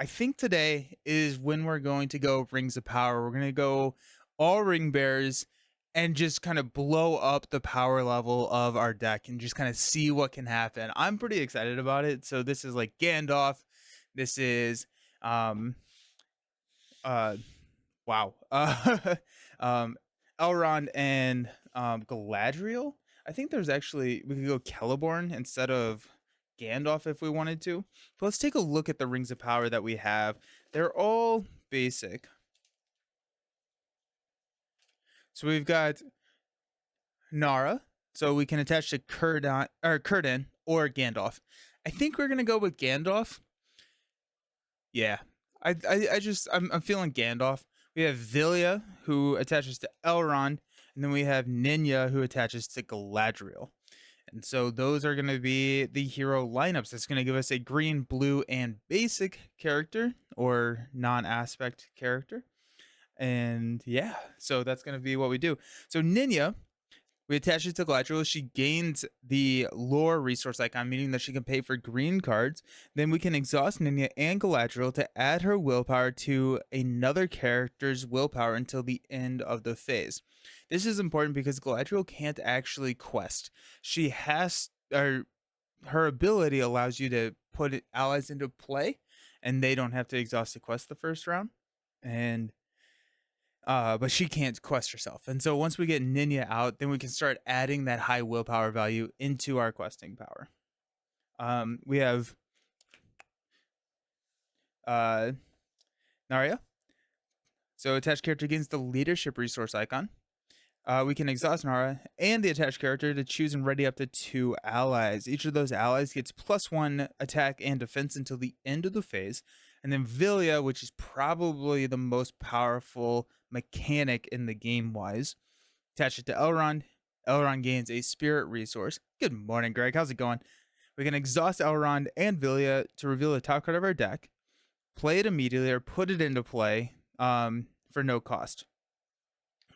I think today is when we're going to go Rings of Power. We're gonna go all ring bears and just kind of blow up the power level of our deck and just kind of see what can happen. I'm pretty excited about it. So this is like Gandalf. This is um uh wow. Um Elrond and Galadriel. I think there's actually we could go Celeborn instead of Gandalf if we wanted to. But let's take a look at the rings of power that we have. They're all basic. So we've got Nara, so we can attach to Círdan or Gandalf. I think we're gonna go with Gandalf. Yeah, I'm feeling Gandalf. We have Vilya who attaches to Elrond, and then we have Ninya who attaches to Galadriel. And so those are going to be the hero lineups. It's going to give us a green, blue, and basic character or non-aspect character. And yeah, so that's going to be what we do. So Ninya, we attach it to Galadriel. She gains the lore resource icon, meaning that she can pay for green cards. Then we can exhaust Ninya and Galadriel to add her willpower to another character's willpower until the end of the phase. This is important because Galadriel can't actually quest. She has, or her ability allows you to put allies into play, and they don't have to exhaust the quest the first round. And but she can't quest herself. And so once we get Ninya out, then we can start adding that high willpower value into our questing power. We have uh, Narya. So attached character gains the leadership resource icon. We can exhaust Nara and the attached character to choose and ready up to 2 allies. Each of those allies gets +1 attack and defense until the end of the phase. And then Vilya, which is probably the most powerful mechanic in the game wise, attach it to Elrond. Elrond gains a spirit resource. Good morning, Greg. How's it going? We can exhaust Elrond and Vilya to reveal the top card of our deck, play it immediately, or put it into play for no cost.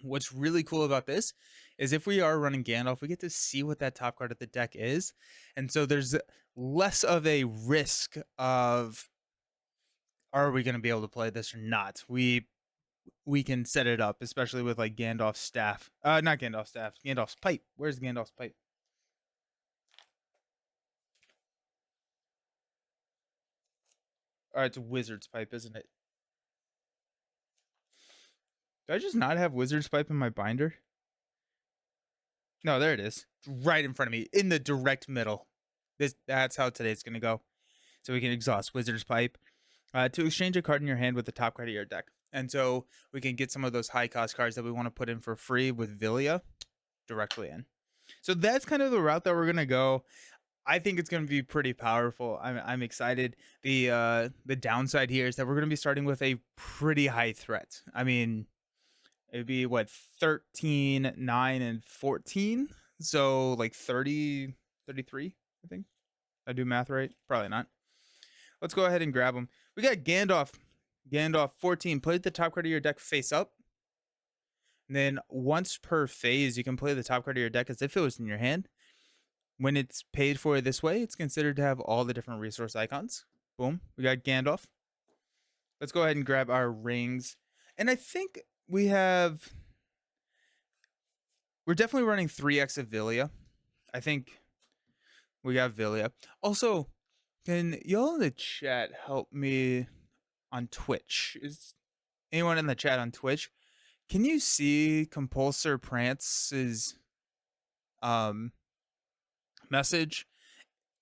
What's really cool about this is if we are running Gandalf, we get to see what that top card of the deck is. And so there's less of a risk of are we going to be able to play this or not. We can set it up, especially with like Gandalf's staff. Not Gandalf's staff, Gandalf's pipe. Where's Gandalf's pipe? All right, it's a wizard's pipe, isn't it? Do I just not have wizard's pipe in my binder? No, there it is. Right in front of me, in the direct middle. That's how today's gonna go. So we can exhaust wizard's pipe to exchange a card in your hand with the top card of your deck. And so we can get some of those high cost cards that we want to put in for free with Vilya directly in. So that's kind of the route that we're gonna go. I think it's gonna be pretty powerful. I'm excited. The downside here is that we're gonna be starting with a pretty high threat. I mean, it'd be what 13, 9, and 14. So like 30, 33, I think. I do math right? Probably not. Let's go ahead and grab them. We got Gandalf. Gandalf 14. Play the top card of your deck face up. And then once per phase, you can play the top card of your deck as if it was in your hand. When it's paid for this way, it's considered to have all the different resource icons. Boom. We got Gandalf. Let's go ahead and grab our rings. And I think we're definitely running 3x of Vilya. I think we got Vilya. Also, can y'all in the chat help me on Twitch? Is anyone in the chat on Twitch? Can you see Compulsor Prance's message?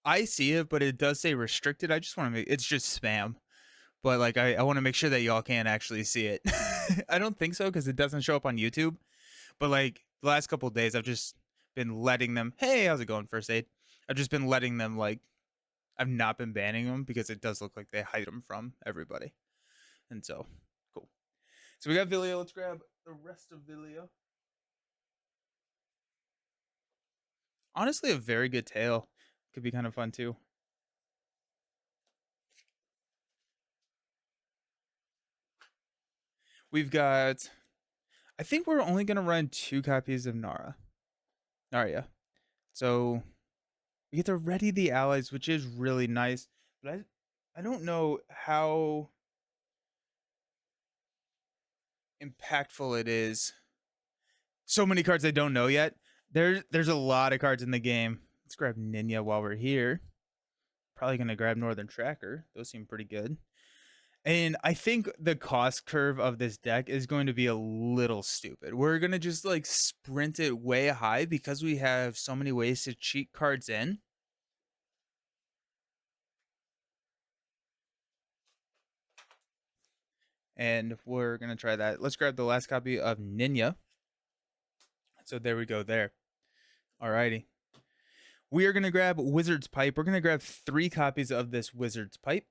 I see it, but it does say restricted. I just want to make it's just spam. But like I want to make sure that y'all can actually see it. I don't think so because it doesn't show up on YouTube. But like the last couple of days, I've just been letting them. Hey, how's it going, First Aid? I've just been letting them like. I've not been banning them because it does look like they hide them from everybody. And so, cool. So we got Vilya. Let's grab the rest of Vilya. Honestly, a very good tail. Could be kind of fun too. We've got. I think we're only going to run 2 copies of Narya. So we get to ready the allies, which is really nice. But I don't know how impactful it is. So many cards I don't know yet. There's a lot of cards in the game. Let's grab Ninja while we're here. Probably gonna grab Northern Tracker. Those seem pretty good. And I think the cost curve of this deck is going to be a little stupid. We're going to just like sprint it way high because we have so many ways to cheat cards in. And we're going to try that. Let's grab the last copy of Ninja. So there we go there. Alrighty. We are going to grab Wizard's Pipe. We're going to grab 3 copies of this Wizard's Pipe.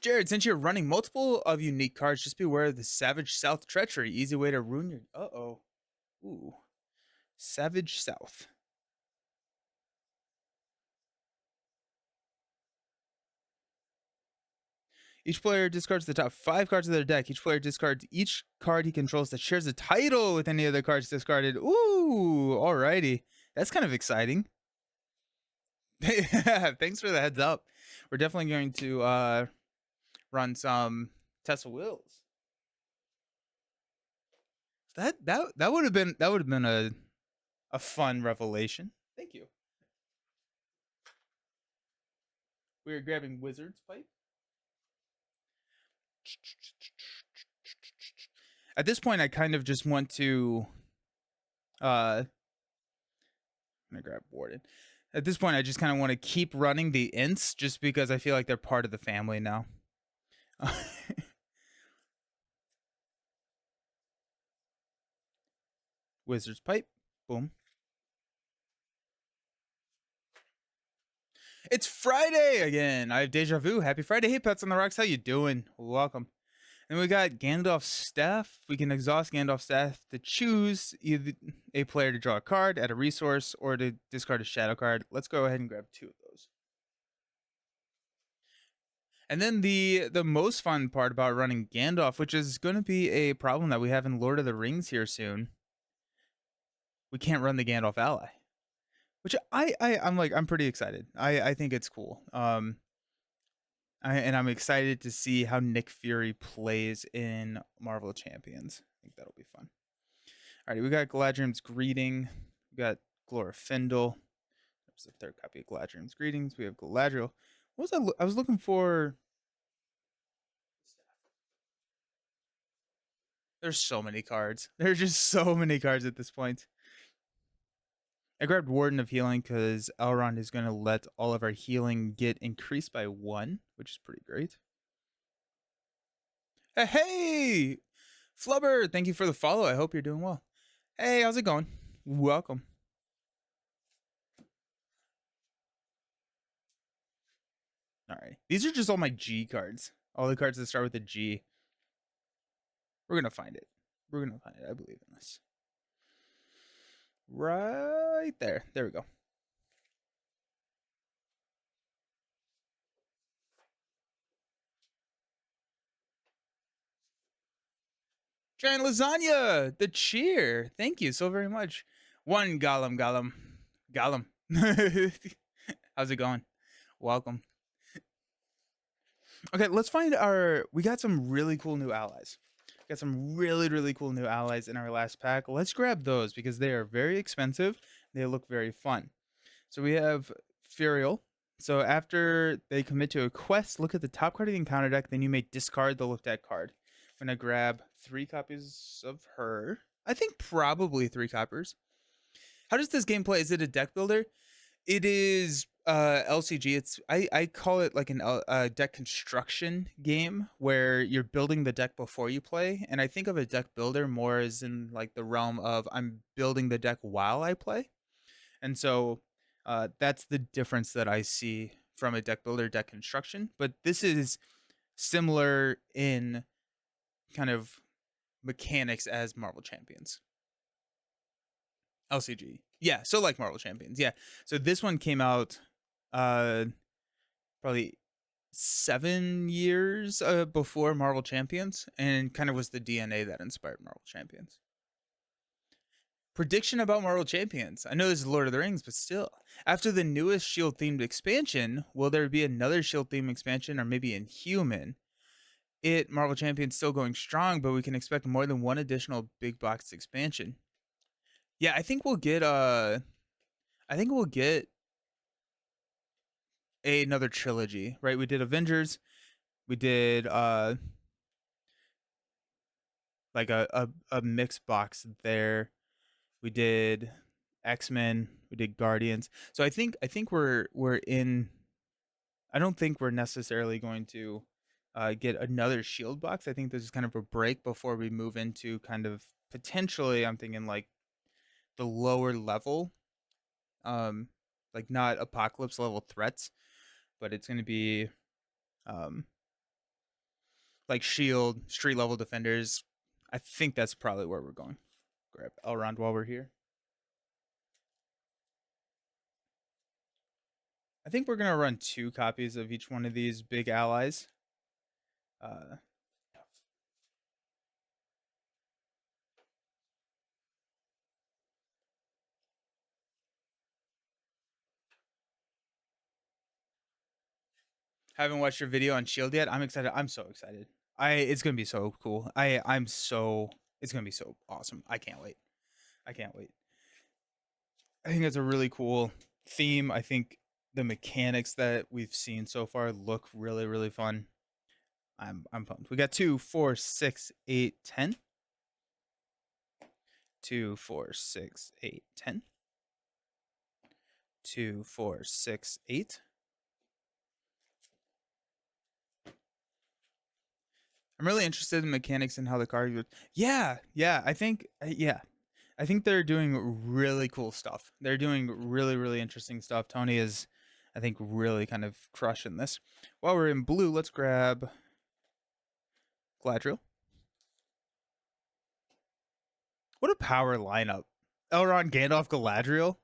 Jared, since you're running multiple of unique cards, just beware of the Savage South Treachery. Easy way to ruin your... Uh-oh. Ooh. Savage South. Each player discards the top 5 cards of their deck. Each player discards each card he controls that shares a title with any other cards discarded. Ooh, alrighty. That's kind of exciting. Thanks for the heads up. We're definitely going to run some Tesla wheels. That would have been a fun revelation. Thank you. We are grabbing Wizard's Pipe. At this point, I kind of just want to I'm gonna grab Warden. At this point, I just kind of want to keep running the ints just because I feel like they're part of the family now. Wizard's Pipe. Boom. It's Friday again. I have deja vu. Happy Friday. Hey, Pets on the Rocks. How you doing? Welcome. And we got Gandalf's Staff. We can exhaust Gandalf's Staff to choose either a player to draw a card, add a resource, or to discard a shadow card. Let's go ahead and grab 2 of those. And then the most fun part about running Gandalf, which is going to be a problem that we have in Lord of the Rings here soon. We can't run the Gandalf ally, which I'm pretty excited. I think it's cool. And I'm excited to see how Nick Fury plays in Marvel Champions. I think that'll be fun. Alrighty, we got Galadriel's Greeting. We got Glorfindel. There's the 3rd copy of Galadriel's Greetings. We have Galadriel. What was I was looking for? There's so many cards. There's just so many cards at this point. I grabbed Warden of Healing because Elrond is going to let all of our healing get increased by 1, which is pretty great. Hey, Flubber, thank you for the follow. I hope you're doing well. Hey, how's it going? Welcome. All right. These are just all my G cards. All the cards that start with a G. We're going to find it. We're going to find it. I believe in this. Right there. There we go. Giant Lasagna, the cheer. Thank you so very much. One Gollum. How's it going? Welcome. Okay, let's find we got some really cool new allies. Got some really cool new allies in our last pack. Let's grab those because they are very expensive. They look very fun. So we have Furiel. So after they commit to a quest, look at the top card of the encounter deck, then you may discard the looked at card. I'm gonna grab 3 copies of her. I think probably 3 copies. How does this game play? Is it a deck builder? It is LCG. It's I call it like a deck construction game where you're building the deck before you play, and I think of a deck builder more as in like the realm of I'm building the deck while I play, and so that's the difference that I see from a deck builder deck construction. But this is similar in kind of mechanics as Marvel Champions. LCG. Yeah, so like Marvel Champions. Yeah. So this one came out probably 7 years before Marvel Champions and kind of was the DNA that inspired Marvel Champions. Prediction about Marvel Champions. I know this is Lord of the Rings, but still. After the newest Shield themed expansion, will there be another Shield themed expansion or maybe Inhuman? Marvel Champions still going strong, but we can expect more than one additional big box expansion. Yeah, I think we'll get another trilogy, right? We did Avengers, we did like a mixed box there. We did X-Men, we did Guardians. So I think we're in. I don't think we're necessarily going to get another Shield box. I think this is kind of a break before we move into kind of potentially. I'm thinking like the lower level, um, like not apocalypse level threats, but it's going to be um, like Shield street level defenders. I think that's probably where we're going. Grab Elrond while we're here. I think we're gonna run 2 copies of each one of these big allies. Uh, haven't watched your video on Shield yet. I'm excited. I'm so excited. It's gonna be so cool. I'm so it's gonna be so awesome. I can't wait. I can't wait. I think it's a really cool theme. I think the mechanics that we've seen so far look really really fun. I'm pumped. We got 2, 4, 6, 8, 10. 2, 4, 6, 8, 10. 2, 4, 6, 8. I'm really interested in mechanics and how the card would. Yeah, yeah. I think they're doing really cool stuff. They're doing really really interesting stuff. Tony is, I think, really kind of crushing this. While we're in blue, let's grab Gladriel. What a power lineup! Elrond, Gandalf, Galadriel.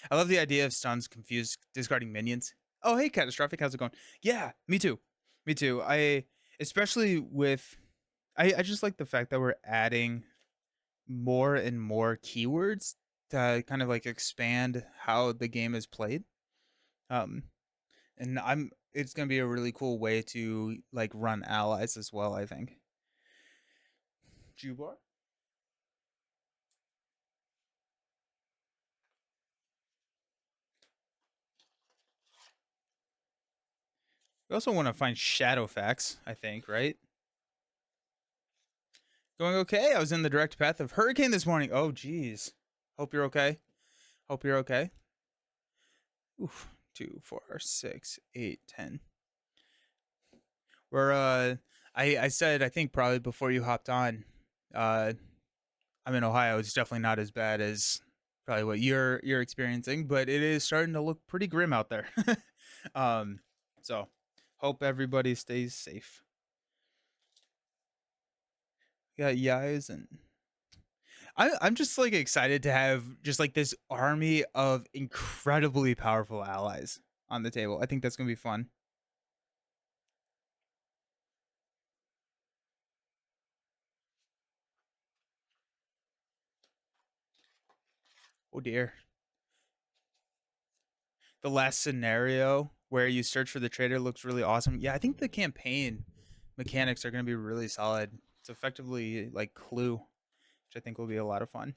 I love the idea of stuns, confused, discarding minions. Oh, hey, Catastrophic, how's it going? Yeah, me too. Me too. Especially with, I just like the fact that we're adding more and more keywords to kind of like expand how the game is played. Um, and it's gonna be a really cool way to like run allies as well. I think. Jubar. We also want to find Shadowfax. I think, right? Going okay. I was in the direct path of hurricane this morning. Oh, geez. Hope you're okay. Hope you're okay. Oof. 2, 4, 6, 8, 10. We're I said I think probably before you hopped on, uh I'm in Ohio. It's definitely not as bad as probably what you're experiencing, but it is starting to look pretty grim out there. um so hope everybody stays safe. Yeah, Yais and I'm just like excited to have just like this army of incredibly powerful allies on the table. I think that's gonna be fun. Oh dear. The last scenario where you search for the trader looks really awesome. Yeah, I think the campaign mechanics are going to be really solid. It's effectively like Clue, which I think will be a lot of fun.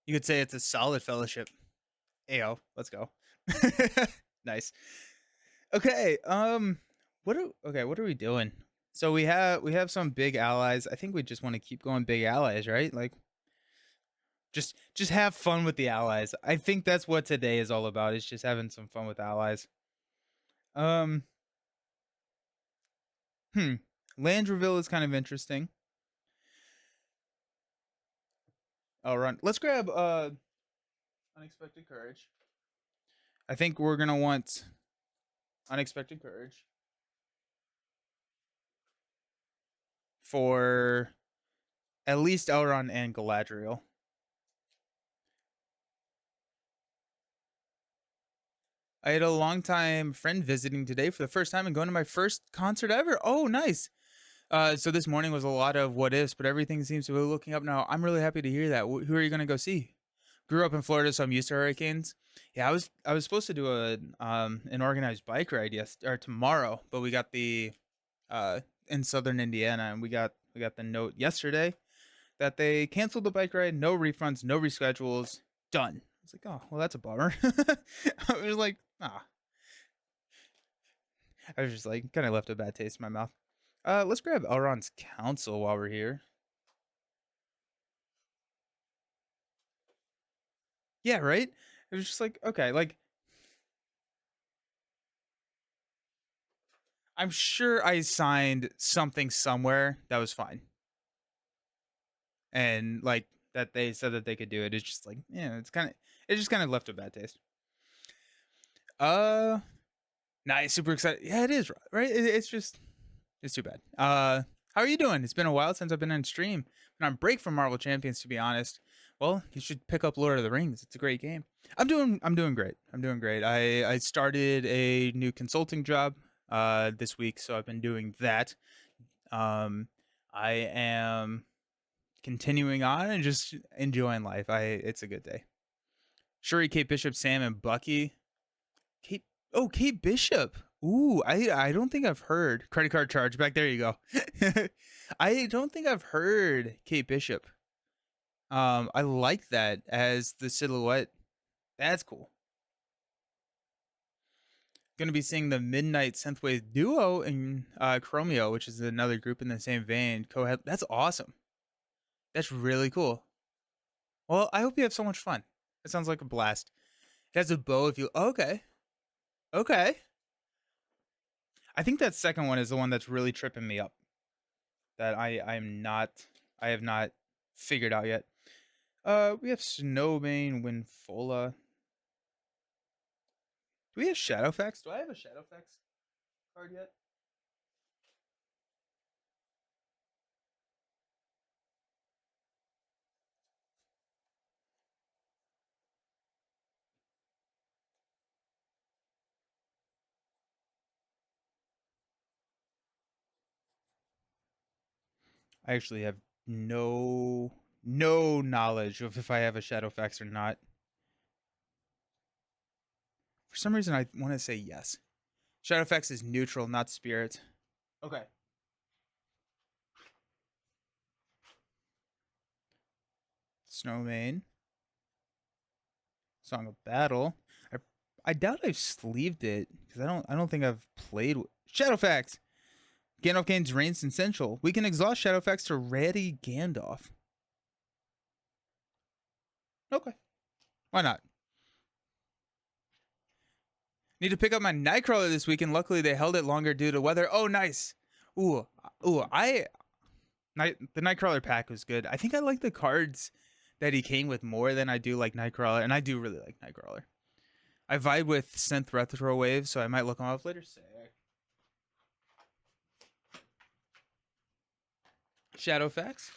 You could say it's a solid fellowship. Ayo, let's go. Nice. Okay, what are we doing? So we have some big allies. I think we just want to keep going big allies, right? Like just have fun with the allies. I think that's what today is all about. Is just having some fun with allies. Um, hmm. Land reveal is kind of interesting. I'll run. Let's grab unexpected courage. I think we're gonna want unexpected courage for at least Elrond and Galadriel. I had a longtime friend visiting today for the first time and going to my first concert ever. Oh, nice. So this morning was a lot of what ifs, but everything seems to be looking up now. I'm really happy to hear that. Who are you going to go see? grew up in Florida, so I'm used to hurricanes. Yeah, I was supposed to do an organized bike ride or tomorrow, but we got the uh in southern Indiana, and we got the note yesterday that they canceled the bike ride, no refunds, no reschedules, done. I was like, oh well, that's a bummer. I was like, ah, I was just like, kind of left a bad taste in my mouth. Let's grab Elron's counsel while we're here. Yeah, right. It was just like, okay, like I'm sure I signed something somewhere that was fine, and like that they said that they could do it. It's just like, yeah, it just kind of left a bad taste. Uh, nice, super excited. Yeah, it is right. It's just it's too bad. How are you doing? It's been a while since I've been on stream. Been on break from Marvel Champions, to be honest. Well, you should pick up Lord of the Rings. It's a great game. I'm doing great. I'm doing great. I started a new consulting job this week, so I've been doing that. Um, I am continuing on and just enjoying life. It's a good day. Shuri, Kate Bishop, Sam, and Bucky. Kate Kate Bishop. Ooh, I don't think I've heard credit card charge back there. You go. I don't think I've heard Kate Bishop. I like that as the silhouette. That's cool. Going to be seeing the Midnight Synthwave duo in Chromeo, which is another group in the same vein. Co-head. That's awesome. That's really cool. Well, I hope you have so much fun. It sounds like a blast. It has a bow. If you okay, okay. I think that second one is the one that's really tripping me up. That I have not figured out yet. We have Snowbane, Winfola. Do we have Shadowfax? Do I have a Shadowfax card yet? I actually have no knowledge of if I have a Shadowfax or not. For some reason, I want to say yes. Shadowfax is neutral, not spirit. Okay. Snowmane. Song of Battle. I I doubt I've sleeved it because I don't think I've played Shadowfax. Gandalf gains Reigns Essential. We can exhaust Shadowfax to ready Gandalf. Okay. Why not? Need to pick up my Nightcrawler this weekend. Luckily, they held it longer due to weather. Oh, nice. Ooh, the Nightcrawler pack was good. I think I like the cards that he came with more than I do like Nightcrawler, and I do really like Nightcrawler. I vibe with Synth Retro Wave, so I might look him up later. Sick. Shadowfax,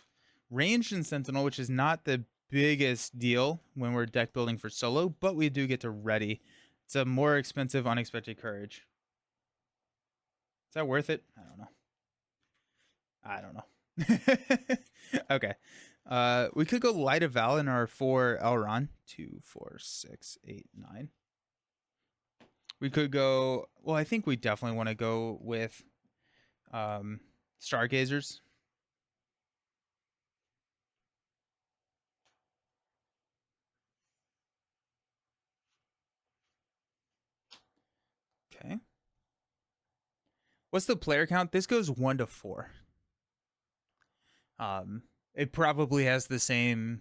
Ranged and Sentinel, which is not the biggest deal when we're deck building for solo, but we do get to ready. It's a more expensive Unexpected Courage. Is that worth it? I don't know. Okay. We could go Light of Val in our 4 Elron. 2, 4, 6, 8, 9. We could go. Well, I think we definitely want to go with Stargazers. Okay. What's the player count? This goes 1 to 4. It probably has the same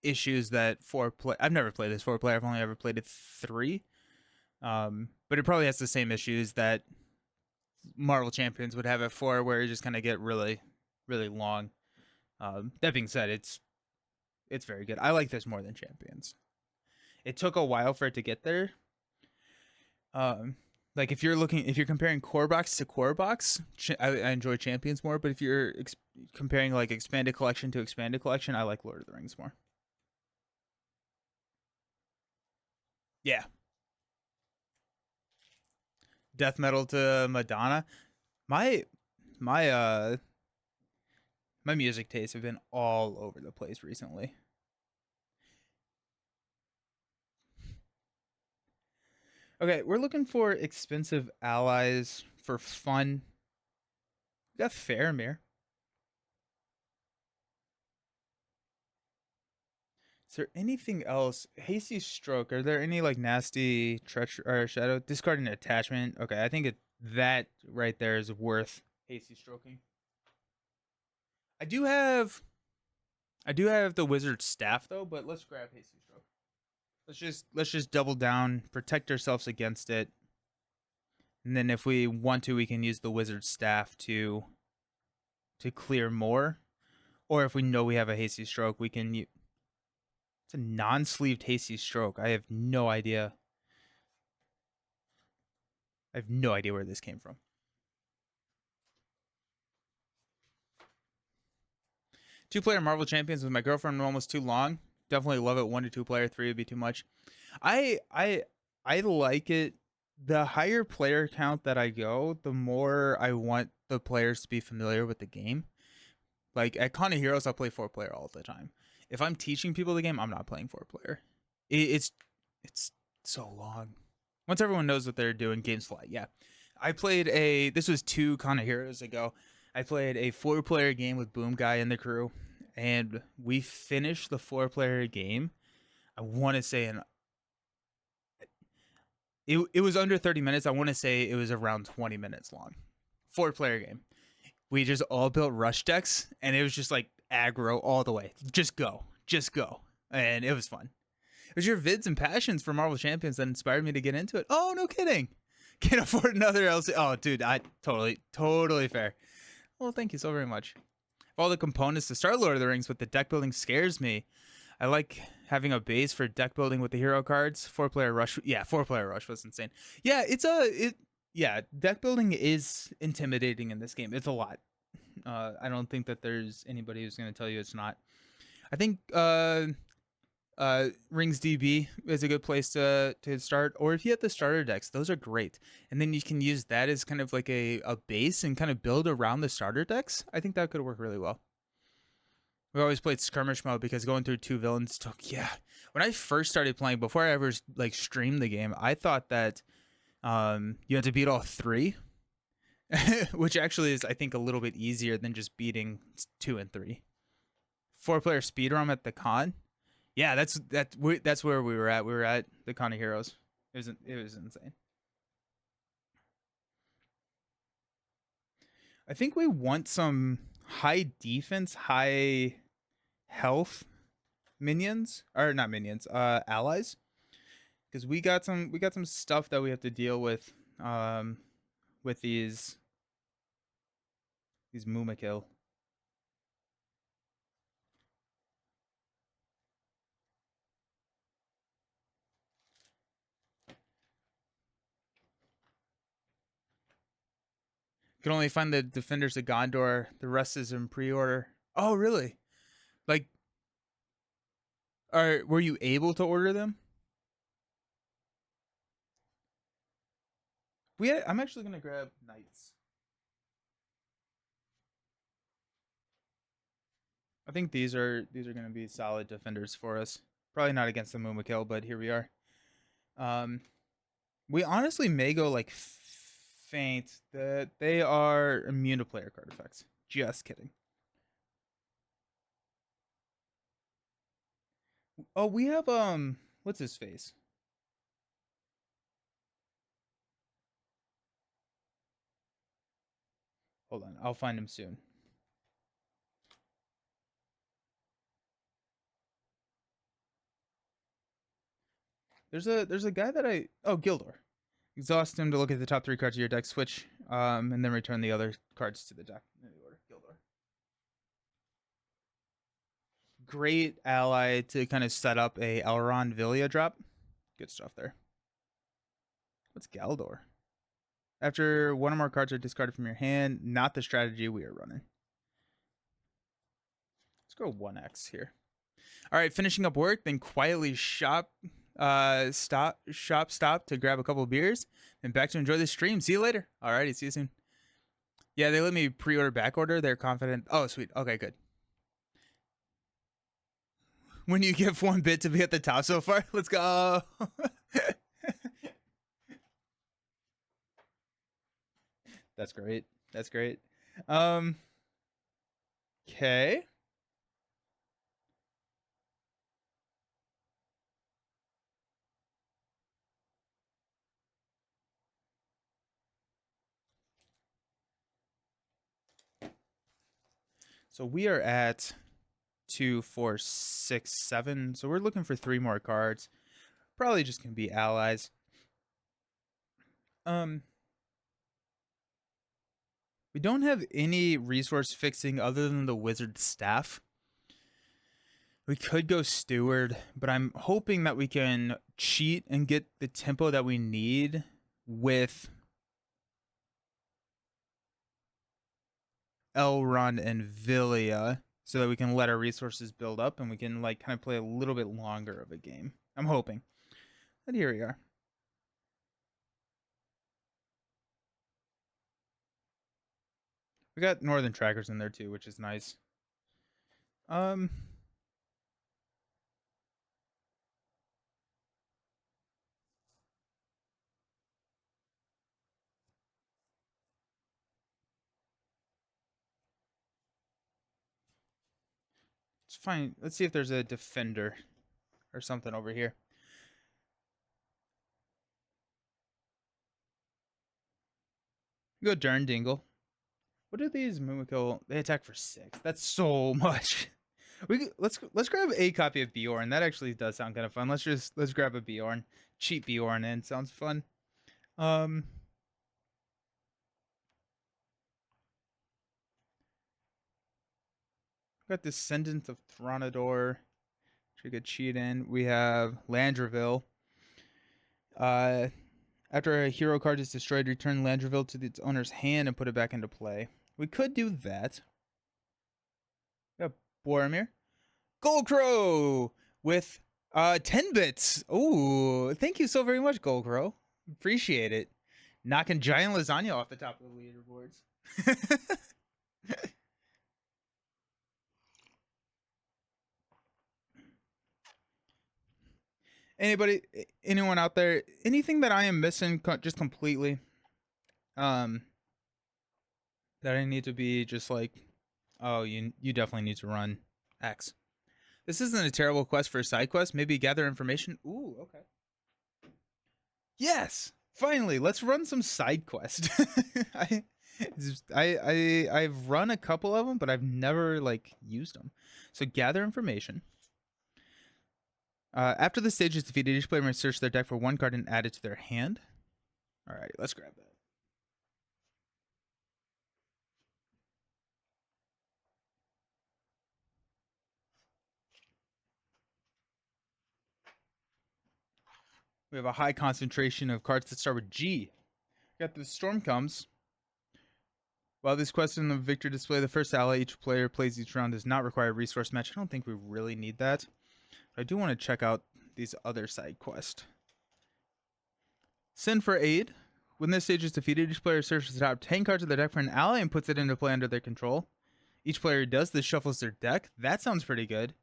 issues that 4 play. I've never played this 4 player. I've only ever played it 3. But it probably has the same issues that Marvel Champions would have at 4, where you just kind of get really, really long. That being said, it's very good. I like this more than Champions. It took a while for it to get there. Like if you're comparing core box to core box, I enjoy Champions more. But if you're comparing like expanded collection to expanded collection, I like Lord of the Rings more. Yeah, death metal to Madonna. My my uh my music tastes have been all over the place recently. Okay, we're looking for expensive allies for fun. We got Faramir. Is there anything else? Hasty Stroke. Are there any like nasty treachery or shadow discarding attachment? Okay, I think that right there is worth hasty stroking. I do have the wizard staff though, but let's grab hasty stroke. Let's just double down, protect ourselves against it, and then if we want to, we can use the wizard staff to clear more. Or if we know we have a hasty stroke, we can. It's a non-sleeved hasty stroke. I have no idea. I have no idea where this came from. Two-player Marvel Champions with my girlfriend almost too long. Definitely love it. 1 to 2 player, 3 would be too much. I I I like it. The higher player count that I go, the more I want the players to be familiar with the game. Like at Con of Heroes, I play 4-player all the time. If I'm teaching people the game, I'm not playing 4-player. It's so long. Once everyone knows what they're doing, games fly. Yeah, I played a. This was 2 Con of Heroes ago. I played a 4-player game with Boom Guy and the crew, and we finished the 4-player game. I want to say it was under 30 minutes. I want to say it was around 20 minutes long. 4-player game. We just all built rush decks, and it was just like aggro all the way. Just go. And it was fun. It was your vids and passions for Marvel Champions that inspired me to get into it. Oh, no kidding. Can't afford another LC. Oh, dude, I totally fair. Well, thank you so very much. All the components to start Lord of the Rings, but the deck building scares me. I like having a base for deck building with the hero cards. 4-player rush. Yeah, 4-player rush was insane. Yeah, deck building is intimidating in this game. It's a lot. I don't think that there's anybody who's going to tell you it's not. I think Rings DB is a good place to start, or if you have the starter decks, those are great, and then you can use that as kind of like a base and kind of build around the starter decks. I think that could work really well. We always played skirmish mode because going through 2 villains took, yeah. When I first started playing, before I ever like streamed the game, I thought that you had to beat all 3, which actually is, I think, a little bit easier than just beating 2 and 3. 4-player speedrun at the con. Yeah, that's where we were at. We were at the Con of Heroes. It was insane. I think we want some high defense, high health minions, or not minions, allies, because we got some stuff that we have to deal with with these Mûmakil. You can only find the Defenders of Gondor. The rest is in pre-order. Oh, really? Like, were you able to order them? I'm actually gonna grab Knights. I think these are gonna be solid defenders for us. Probably not against the Mûmakil, but here we are. Um, we honestly may go like faint. That they are immune to player card effects. Just kidding. Oh, we have what's his face? Hold on, I'll find him soon. There's a guy that Gildor. Exhaust him to look at the top 3 cards of your deck, switch, and then return the other cards to the deck in the order. Gildor. Great ally to kind of set up a Elrond Villia drop. Good stuff there. What's Galdor? After 1 or more cards are discarded from your hand, not the strategy we are running. Let's go 1x here. All right, finishing up work, then quietly stop to grab a couple of beers, and back to enjoy the stream. See you later. All righty, see you soon. Yeah, they let me pre-order back order. They're confident. Oh, sweet. Okay, good. When you give 1 bit to be at the top so far, let's go. That's great. That's great. Um. Okay. So we are at 2, 4, 6, 7. So we're looking for 3 more cards. Probably just gonna be allies. Um. We don't have any resource fixing other than the wizard staff. We could go steward, but I'm hoping that we can cheat and get the tempo that we need with Elrond and Villia so that we can let our resources build up and we can like kind of play a little bit longer of a game. I'm hoping. But here we are. We got Northern Trackers in there too, which is nice. Um it's fine. Let's see if there's a defender or something over here. Go Darn Dingle. What are these Mûmakil? They attack for 6. That's so much. Let's grab a copy of Bjorn. That actually does sound kind of fun. Let's grab a Bjorn. Cheap Bjorn in. Sounds fun. Um got Descendant of Thronador. Which we could cheat in. We have Landraville. Uh After a hero card is destroyed, return Landraville to its owner's hand and put it back into play. We could do that. We got Boromir. Goldcrow with 10 bits. Oh, thank you so very much, Goldcrow. Appreciate it. Knocking giant lasagna off the top of the leaderboards. Anyone out there, anything that I am missing just completely, that I need to be just like, oh, you definitely need to run X. This isn't a terrible quest for a side quest. Maybe gather information. Ooh, okay. Yes, finally, let's run some side quest. I, I've run a couple of them, but I've never like used them. So gather information. After the stage is defeated, each player may search their deck for 1 card and add it to their hand. All right, let's grab that. We have a high concentration of cards that start with G. Got the Storm Comes. While this quest in the victory display, the first ally each player plays each round does not require a resource match. I don't think we really need that. But I do want to check out these other side quests. Send for aid. When this stage is defeated, each player searches the top 10 cards of their deck for an ally and puts it into play under their control. Each player who does this shuffles their deck. That sounds pretty good.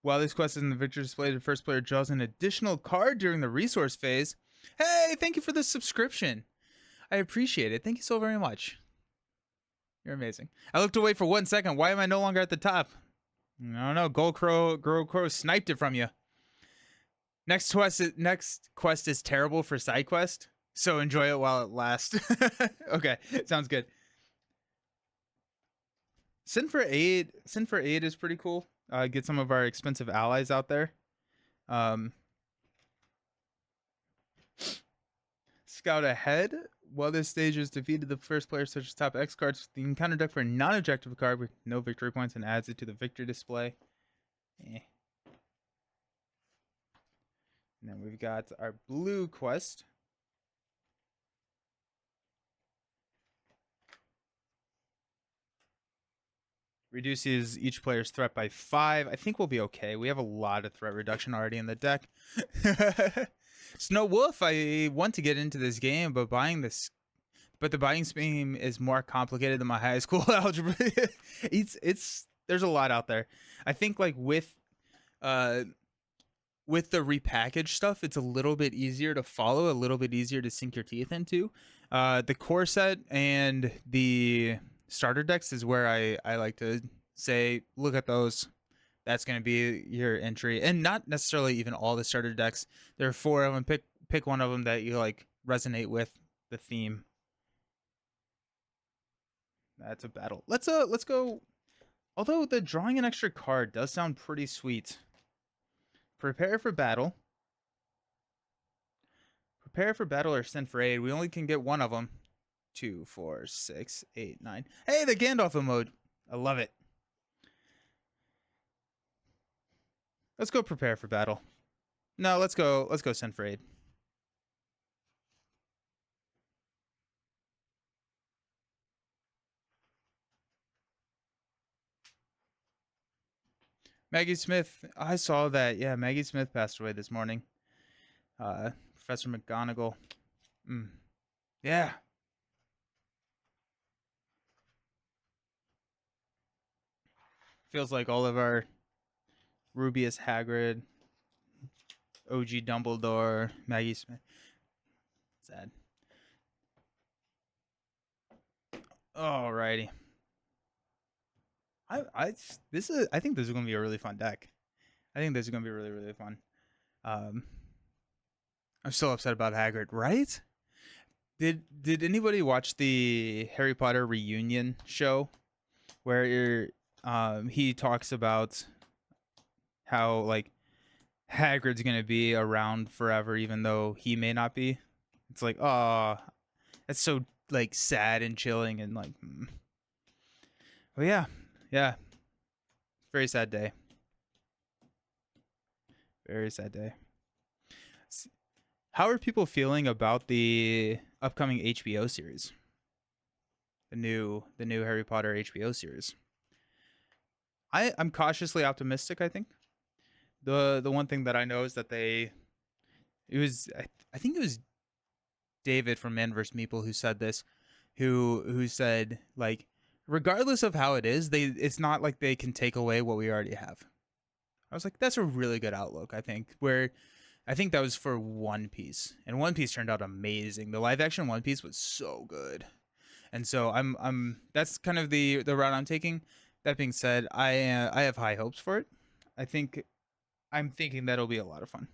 While this quest is in the victory display, the first player draws an additional card during the resource phase. Hey, thank you for the subscription. I appreciate it. Thank you so very much. You're amazing. I looked away for 1 second. Why am I no longer at the top? I don't know. Goldcrow sniped it from you. Next quest is terrible for side quest, so enjoy it while it lasts. Okay, sounds good. Send for aid is pretty cool. Get some of our expensive allies out there. Scout ahead. While this stage is defeated, the first player searches top X cards the encounter deck for a non-objective card with no victory points and adds it to the victory display. And then we've got our blue quest. Reduces each player's threat by 5. I think we'll be okay. We have a lot of threat reduction already in the deck. Snow Wolf, I want to get into this game, but the buying scheme is more complicated than my high school algebra. There's a lot out there. I think like with with the repackaged stuff, it's a little bit easier to follow, a little bit easier to sink your teeth into. The core set and the starter decks is where I like to say, look at those. That's going to be your entry, and not necessarily even all the starter decks. There are 4 of them. Pick one of them that you like resonate with the theme. That's a battle. Let's go. Although the drawing an extra card does sound pretty sweet. Prepare for battle. Prepare for battle or send for aid. We only can get one of them. 2, 4, 6, 8, 9. Hey, the Gandalf mode. I love it. Let's go prepare for battle. No, let's go send for aid. Maggie Smith. I saw that. Yeah, Maggie Smith passed away this morning. Professor McGonagall. Yeah. Feels like all of our Rubius Hagrid, OG Dumbledore, Maggie Smith. Sad. Alrighty. I think this is gonna be a really fun deck. I think this is gonna be really, really fun. I'm still upset about Hagrid, right? Did anybody watch the Harry Potter reunion show where he talks about how like Hagrid's gonna be around forever even though he may not be? It's like, oh, that's so like sad and chilling and like oh yeah, very sad day, very sad day. How are people feeling about the upcoming HBO series, the new Harry Potter HBO series? I'm cautiously optimistic. I think the one thing that I know is that I think it was David from Man vs. Meeple who said this, who said like regardless of how it is, it's not like they can take away what we already have. I was like, that's a really good outlook. I think that was for One Piece, and One Piece turned out amazing. The live action One Piece was so good, and so I'm that's kind of the route I'm taking. That being said, I have high hopes for it. I'm thinking that'll be a lot of fun.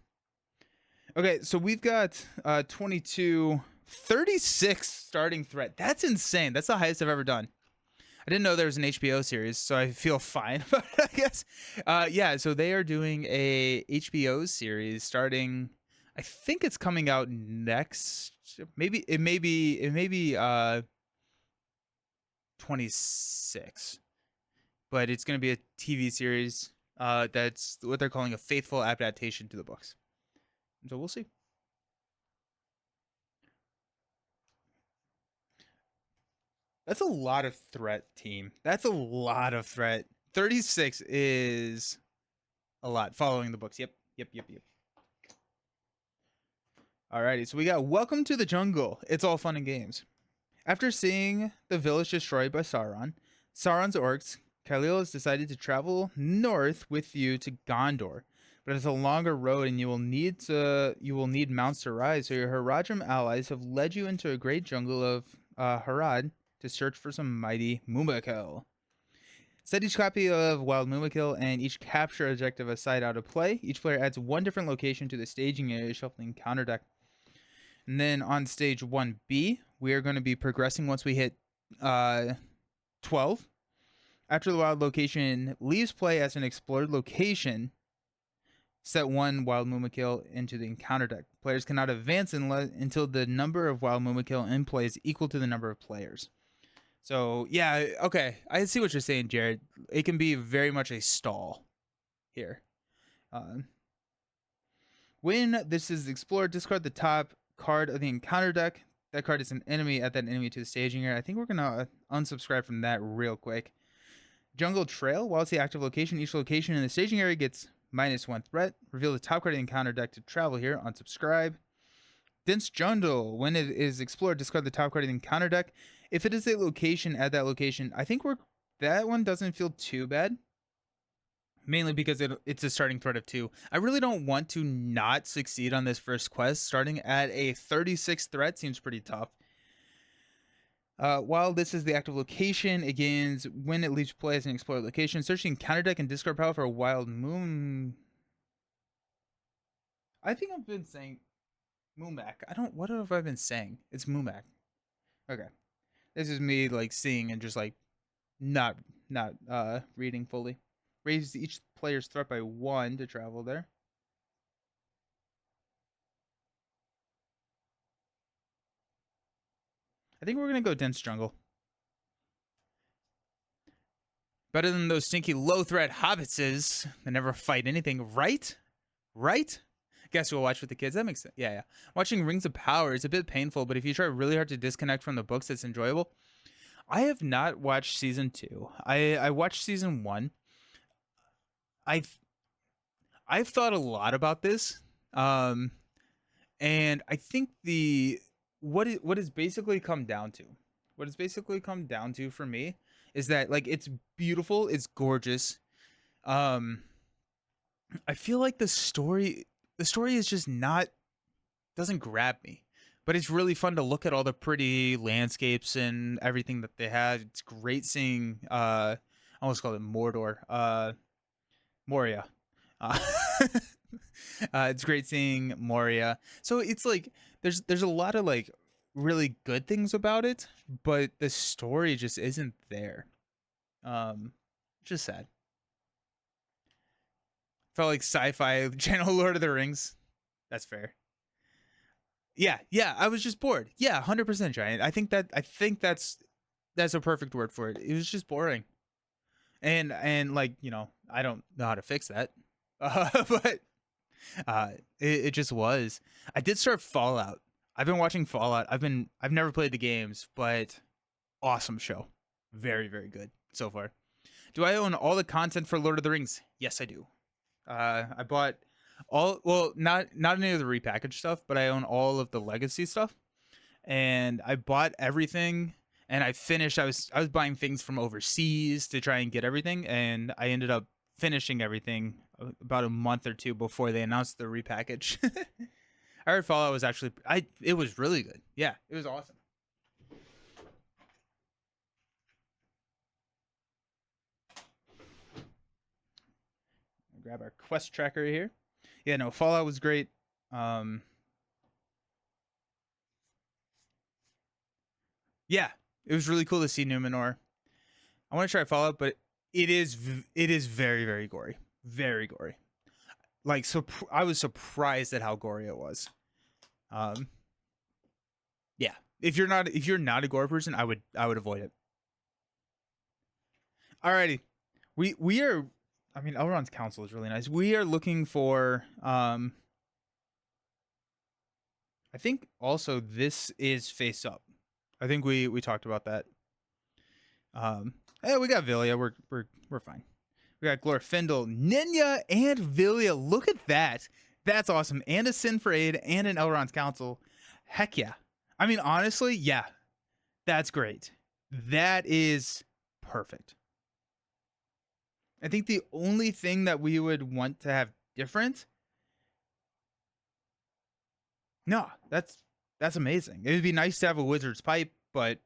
Okay, so we've got 22, 36 starting threat. That's insane. That's the highest I've ever done. I didn't know there was an HBO series, so I feel fine. But I guess, yeah. So they are doing a HBO series starting. I think it's coming out next. Maybe it may be 26, but it's going to be a TV series. That's what they're calling a faithful adaptation to the books. So we'll see. That's a lot of threat, team. That's a lot of threat. 36 is a lot. Following the books. Yep. Alrighty, so we got Welcome to the Jungle. It's all fun and games. After seeing the village destroyed by Sauron's orcs, Khalil has decided to travel north with you to Gondor. But it's a longer road and you will need mounts to ride, so your Haradrim allies have led you into a great jungle of Harad to search for some mighty Mûmakil. Set each copy of Wild Mûmakil and each capture objective aside out of play. Each player adds one different location to the staging area, shuffling counter deck. And then on stage 1B, we are going to be progressing once we hit 12. After the wild location leaves play as an explored location, set one Wild Mûmakil into the encounter deck. Players cannot advance until the number of Wild Mûmakil in play is equal to the number of players. So, yeah, okay. I see what you're saying, Jared. It can be very much a stall here. When this is explored, discard the top card of the encounter deck. That card is an enemy. Add that enemy to the staging area. I think we're going to unsubscribe from that real quick. Jungle Trail. While it's the active location, each location in the staging area gets -1 threat. Reveal the top card of the encounter deck to travel here. Unsubscribe. Dense Jungle. When it is explored, discard the top card of the encounter deck. If it is a location, add that location. I think that one doesn't feel too bad. mainly because it's a starting threat of 2. I really don't want to not succeed on this first quest. Starting at a 36 threat seems pretty tough. While this is the active location, it gains when it leaves play as an explored location. Searching counter deck and discard pile for a wild moon. I think I've been saying Mûmak. I don't. What have I been saying? It's Mûmak. Okay, this is me like seeing and just like not reading fully. Raise each player's threat by 1 to travel there. I think we're gonna go dense jungle. Better than those stinky low threat hobbitses that never fight anything, right? Right? Guess we'll watch with the kids. That makes sense. Yeah, yeah. Watching Rings of Power is a bit painful, but if you try really hard to disconnect from the books, it's enjoyable. I have not watched season 2. I watched season 1. I've I've thought a lot about this. Um and I think the what has basically come down to, what has basically come down to for me is that like it's beautiful, it's gorgeous. Um I feel like the story is just not, doesn't grab me. But it's really fun to look at all the pretty landscapes and everything that they had. It's great seeing I almost called it Mordor. Moria. Uh, it's great seeing Moria. So it's like there's a lot of like really good things about it, but the story just isn't there. Just sad. Felt like sci-fi channel Lord of the Rings. That's fair. Yeah, yeah. I was just bored. Yeah, 100% Giant. I think that's a perfect word for it. It was just boring, and like I don't know how to fix that, but it just was. I did start Fallout. I've been watching Fallout. I've never played the games, but awesome show, very very good so far. Do I own all the content for Lord of the Rings? Yes, I do. I bought all, well, not any of the repackaged stuff, but I own all of the legacy stuff, and I bought everything. And I finished. I was buying things from overseas to try and get everything, and I ended up finishing everything about a month or two before they announced the repackage. I heard Fallout was actually, I it was really good. Yeah, it was awesome. Grab our quest tracker here. Yeah, no, Fallout was great. Um, yeah, it was really cool to see Numenor. I want to try Fallout, but it is very very gory, very gory. Like so, I was surprised at how gory it was. Um, yeah, if you're not a gore person, I would avoid it. Alrighty, we are. I mean, Elrond's council is really nice. We are looking for. I think also this is face up. I think we talked about that. Hey, we got Villia. We're fine. We got Glorfindel, Ninya, and Villia. Look at that. That's awesome. And a Sin for Aid and an Elrond's Council. Heck yeah. I mean, honestly, yeah. That's great. That is perfect. I think the only thing that we would want to have different. No, that's amazing. It would be nice to have a wizard's pipe, but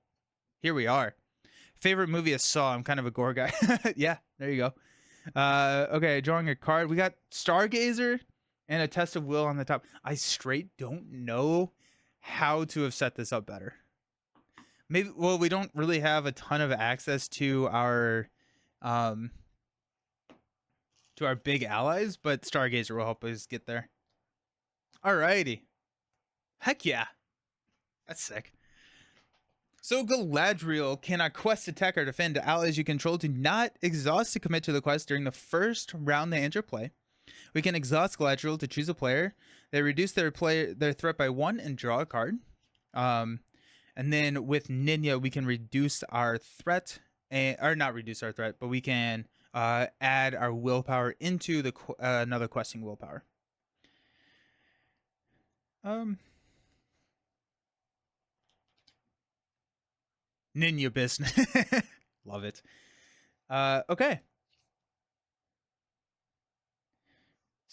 here we are. Favorite movie is Saw. I'm kind of a gore guy. Yeah, there you go. Okay, drawing a card. We got Stargazer and a Test of Will on the top. I straight don't know how to have set this up better. Maybe, well, we don't really have a ton of access um to our big allies, but Stargazer will help us get there. Alrighty. Heck yeah. That's sick. So Galadriel cannot quest, attack, or defend. Allies you control do not exhaust to commit to the quest during the first round they enter play. We can exhaust Galadriel to choose a player. They reduce their threat by 1 and draw a card. And then with Ninya, we can reduce our threat, or not reduce our threat, but we can add our willpower into the another questing willpower. Ninya business. Love it. Okay.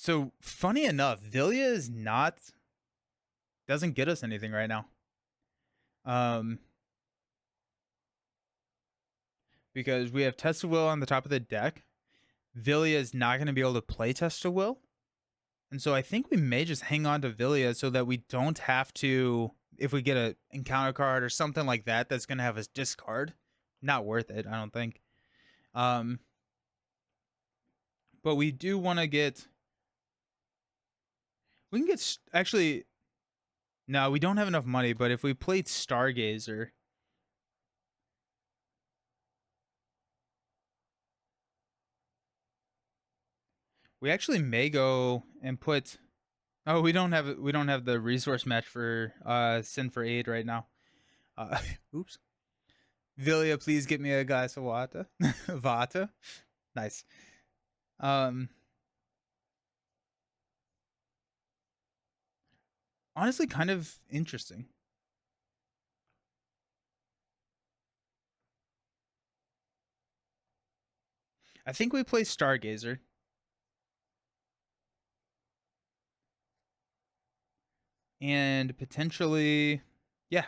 So funny enough, Villia is not doesn't get us anything right now. Because we have Test of Will on the top of the deck. Villia is not going to be able to play Test of Will. And so I think we may just hang on to Villia so that we don't have to, if we get a encounter card or something like that that's going to have us discard. Not worth it, I don't think. But we do want to get, we can get, actually, no, we don't have enough money, but if we played Stargazer, we actually may go and put, oh, we don't have the resource match for Send for Aid right now. Oops. Villia, please get me a glass of water. Vata. Nice. Honestly, kind of interesting. I think we play Stargazer. And potentially, yeah.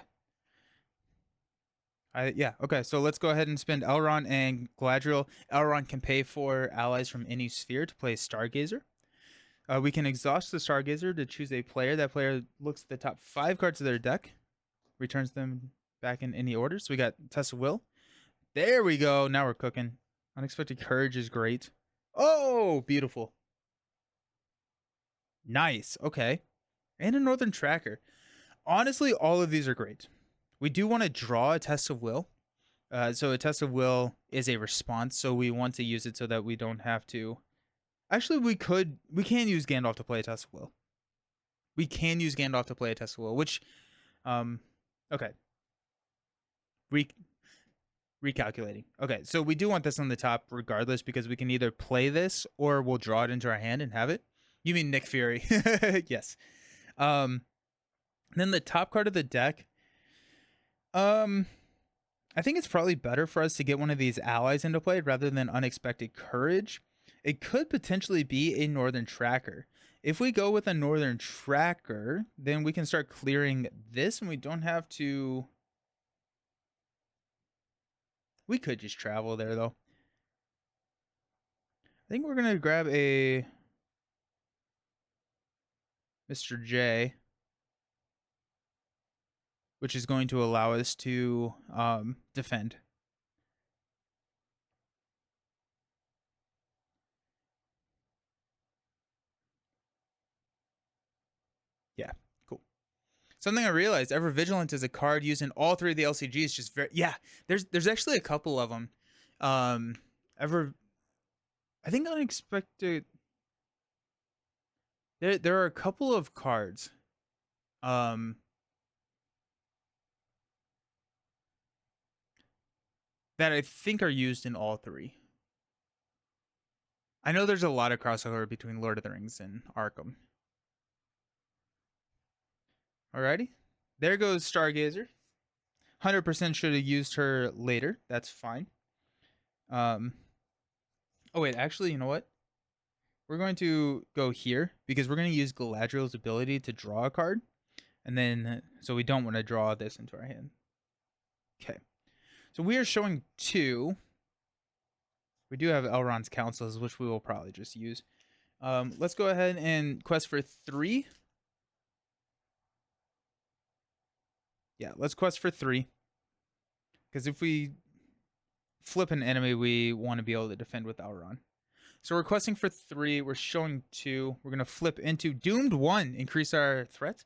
Yeah, okay, so let's go ahead and spend Elrond and Galadriel. Elrond can pay for allies from any sphere to play Stargazer. We can exhaust the Stargazer to choose a player. That player looks at the top 5 cards of their deck, returns them back in any order. So we got Test of Will. There we go. Now we're cooking. Unexpected Courage is great. Oh, beautiful. Nice. Okay. And a Northern Tracker. Honestly, all of these are great. We do want to draw a Test of Will. So a Test of Will is a response, so we want to use it so that we don't have to. Actually, we can use Gandalf to play a Test of Will. We can use Gandalf to play a Test of Will, which, okay. Recalculating. Okay, so we do want this on the top regardless because we can either play this or we'll draw it into our hand and have it. You mean Nick Fury? Yes. Then the top card of the deck. I think it's probably better for us to get one of these allies into play rather than Unexpected Courage. It could potentially be a Northern Tracker. If we go with a Northern Tracker, then we can start clearing this and we don't have to. We could just travel there though. I think we're going to grab a Mr. J, which is going to allow us to defend. Yeah, cool. Something I realized: Ever Vigilant is a card used in all 3 of the LCGs. Just very, yeah. There's actually a couple of them. I think Unexpected. There are a couple of cards. That I think are used in all 3. I know there's a lot of crossover between Lord of the Rings and Arkham. Alrighty. There goes Stargazer. 100% should have used her later. That's fine. Oh wait, actually, you know what? We're going to go here because we're going to use Galadriel's ability to draw a card. And then, so we don't want to draw this into our hand. Okay. So we are showing 2. We do have Elrond's Counsels, which we will probably just use. Let's go ahead and quest for 3. Yeah, let's quest for 3. Because if we flip an enemy, we want to be able to defend with Elrond. So we're questing for 3. We're showing 2. We're going to flip into Doomed 1. Increase our threat.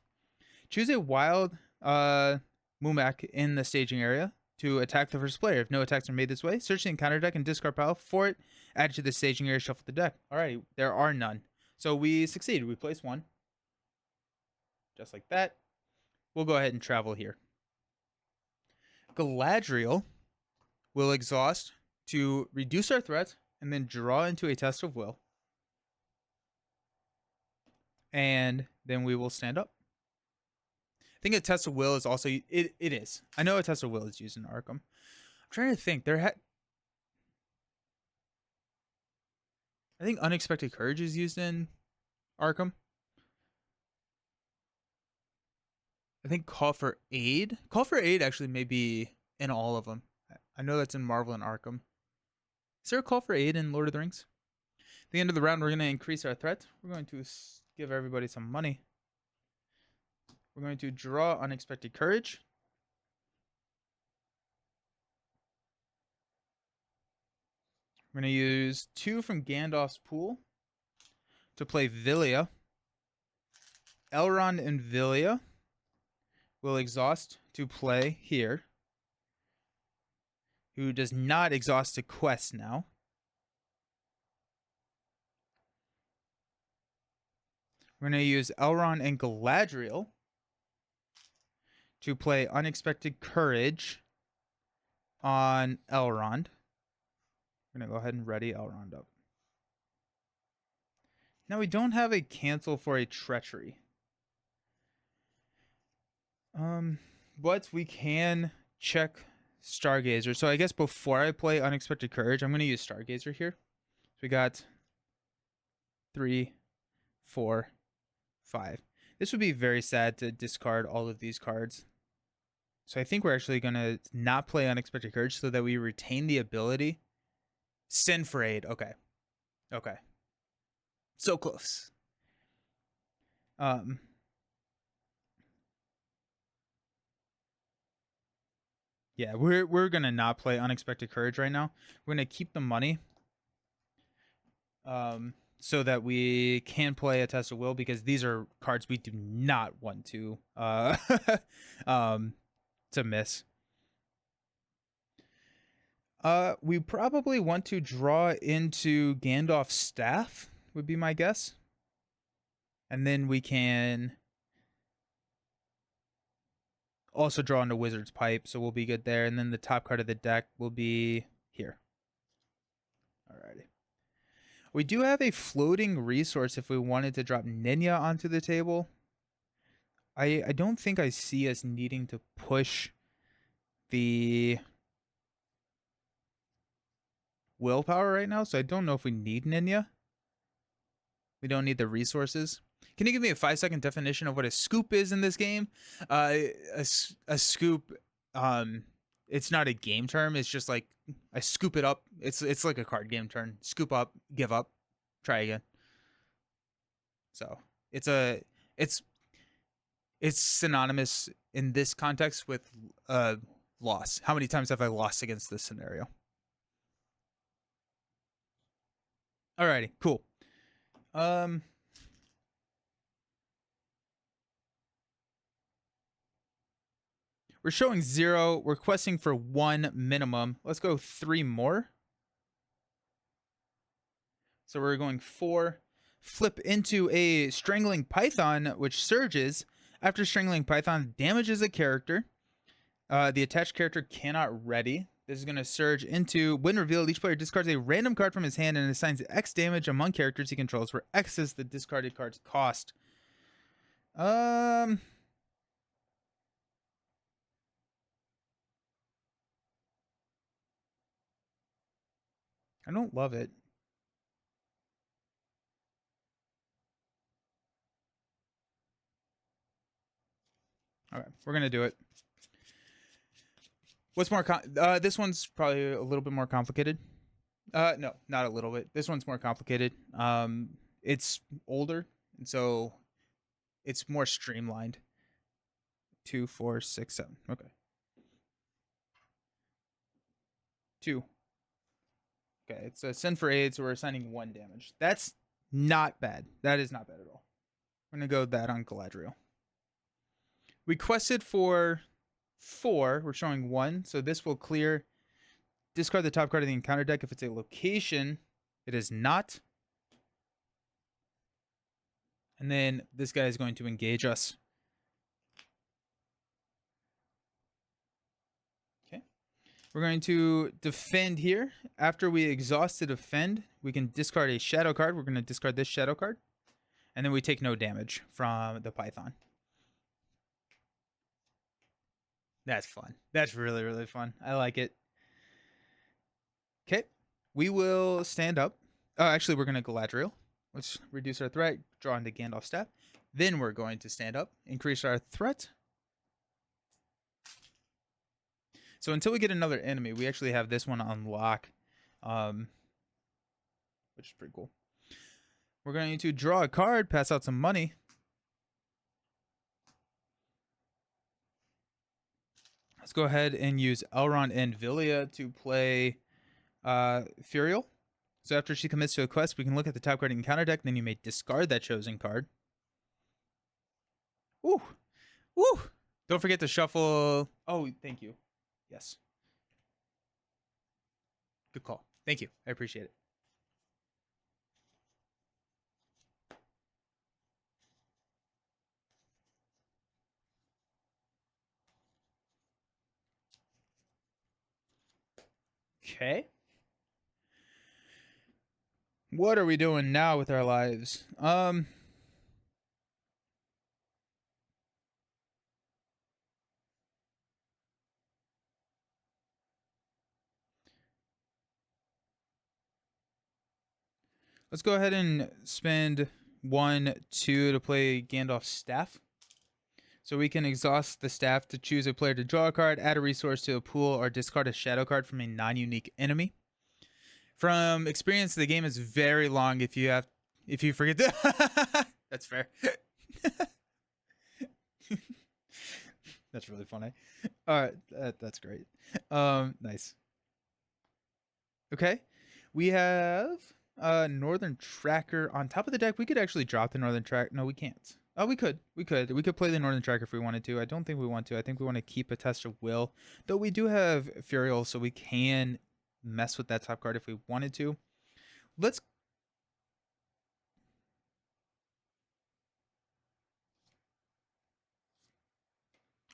Choose a wild Mûmakil in the staging area to attack the first player. If no attacks are made this way, search the encounter deck and discard pile for it. Add it to the staging area, shuffle the deck. Alrighty, there are none. So we succeeded. We place 1. Just like that. We'll go ahead and travel here. Galadriel will exhaust to reduce our threat and then draw into a Test of Will. And then we will stand up. I think a Test of Will is also it is. I know a Test of Will is used in Arkham. I'm trying to think. I think Unexpected Courage is used in Arkham. I think Call for Aid. Call for Aid actually may be in all of them. I know that's in Marvel and Arkham. Is there a Call for Aid in Lord of the Rings? At the end of the round, we're going to increase our threat. We're going to give everybody some money. We're going to draw Unexpected Courage. We're going to use 2 from Gandalf's pool to play Villia. Elrond and Villia will exhaust to play here, who does not exhaust a quest now. We're going to use Elrond and Galadriel to play Unexpected Courage on Elrond. We're going to go ahead and ready Elrond up. Now we don't have a cancel for a treachery. But we can check Stargazer. So I guess before I play Unexpected Courage, I'm going to use Stargazer here. So we got 3, 4, 5. This would be very sad to discard all of these cards. So I think we're actually going to not play Unexpected Courage so that we retain the ability. Send for Aid. Okay. Okay. So close. Yeah, we're gonna not play Unexpected Courage right now. We're gonna keep the money. So that we can play a Test of Will, because these are cards we do not want to to miss. We probably want to draw into Gandalf's staff, would be my guess. And then we can also draw into Wizard's Pipe, so we'll be good there. And then the top card of the deck will be here. Alrighty. We do have a floating resource if we wanted to drop Ninya onto the table. I don't think I see us needing to push the willpower right now, so I don't know if we need Ninya. We don't need the resources. Can you give me a 5-second definition of what a scoop is in this game? A scoop, it's not a game term. It's just like I scoop it up. It's like a card game term. Scoop up, give up, try again. So it's synonymous in this context with loss. How many times have I lost against this scenario? Alrighty, cool. We're showing 0. We're questing for 1 minimum. Let's go 3 more. So we're going 4. Flip into a Strangling Python, which surges. After Strangling Python, damages a character. The attached character cannot ready. This is going to surge into when revealed. Each player discards a random card from his hand and assigns X damage among characters he controls, where X is the discarded card's cost. I don't love it. All right, we're gonna do it. What's more? This one's probably a little bit more complicated. No, not a little bit. This one's more complicated. It's older, and so it's more streamlined. 2, 4, 6, 7. Okay. 2. Okay, it's a send for aid, so we're assigning 1 damage. That's not bad. That is not bad at all. We're gonna go with that on Galadriel. We quested for 4. We're showing 1, so this will clear. Discard the top card of the encounter deck if it's a location. It is not. And then this guy is going to engage us. Okay. We're going to defend here. After we exhaust to defend, we can discard a shadow card. We're going to discard this shadow card. And then we take no damage from the Python. That's fun. That's really, really fun. I like it. Okay. We will stand up. Oh, actually, we're going to Galadriel. Let's reduce our threat, draw into Gandalf's staff. Then we're going to stand up, increase our threat. So until we get another enemy, we actually have this one on lock, which is pretty cool. We're going to draw a card, pass out some money. Let's go ahead and use Elrond and Villia to play Furiel. So after she commits to a quest, we can look at the top card in counter deck, then you may discard that chosen card. Ooh. Woo! Don't forget to shuffle. Oh, thank you. Yes. Good call. Thank you. I appreciate it. Okay. What are we doing now with our lives? Let's go ahead and spend 1, 2 to play Gandalf's staff. So we can exhaust the staff to choose a player to draw a card, add a resource to a pool, or discard a shadow card from a non-unique enemy. From experience, the game is very long if you forget to That's fair. That's really funny. All right, that's great. Nice. Okay. We have Northern Tracker on top of the deck. We could actually drop the Northern Tracker. No, we can't. Oh, we could. We could play the Northern Tracker if we wanted to. I don't think we want to. I think we want to keep a Test of Will. Though we do have Furiel, so we can mess with that top card if we wanted to. Let's...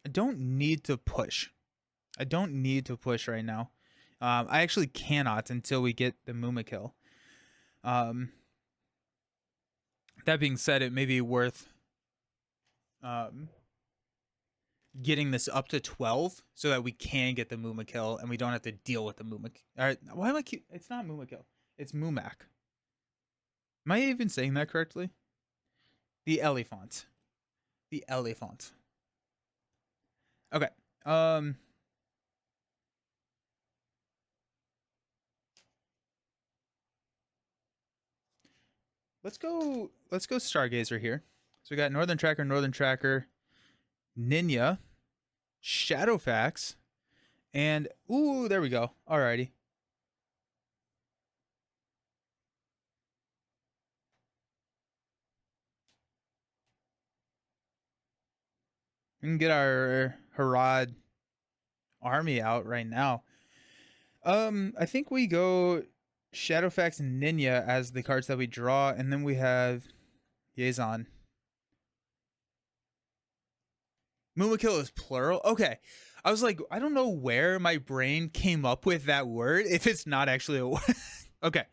I don't need to push. I don't need to push right now. I actually cannot until we get the Mûmakil. That being said, it may be worth getting this up to 12 so that we can get the Mûmakil and we don't have to deal with the Mûmakil. All right, why am I keep... It's not Mûmakil. It's Mûmak. Am I even saying that correctly? The elephant. The elephant. Okay. Let's go Stargazer here. So we got Northern Tracker, Ninja, Shadowfax, and ooh, there we go. Alrighty. We can get our Harad army out right now. I think we go Shadowfax and Ninja as the cards that we draw, and then we have Yazan. Mûmakil is plural? Okay. I was like, I don't know where my brain came up with that word if it's not actually a word. Okay.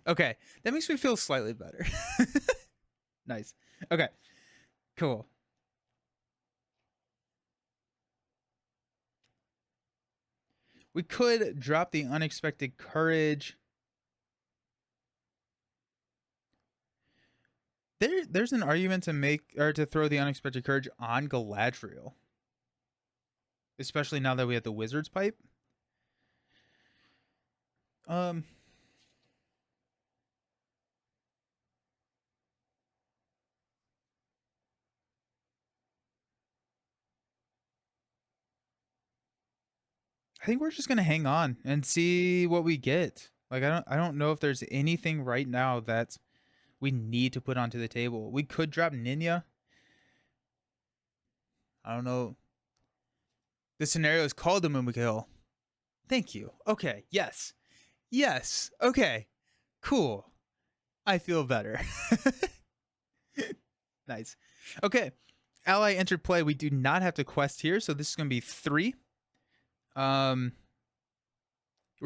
Okay. That makes me feel slightly better. Nice. Okay. Cool. We could drop the Unexpected Courage. There's an argument to make or to throw the Unexpected Courage on Galadriel. Especially now that we have the Wizard's Pipe. I think we're just gonna hang on and see what we get. Like I don't know if there's anything right now that we need to put onto the table. We could drop Ninja. I don't know. The scenario is called the Mûmakil. Thank you. Okay. Yes. Yes. Okay. Cool. I feel better. Nice. Okay. Ally entered play. We do not have to quest here, so this is going to be 3. We're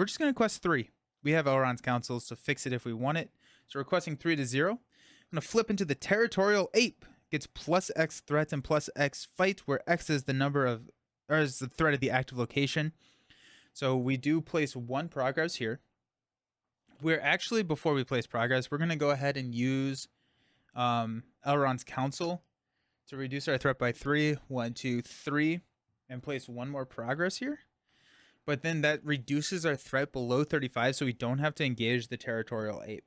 just going to quest 3. We have Elrond's counsels to fix it if we want it. So we're questing 3 to 0. I'm going to flip into the Territorial Ape. Gets plus X threats and plus X fight, where X is the number of, or is the threat of the active location. So we do place 1 progress here. We're actually, before we place progress, we're going to go ahead and use Elrond's Council to reduce our threat by 3. 1, 2, 3, and place one more progress here. But then that reduces our threat below 35, so we don't have to engage the Territorial Ape.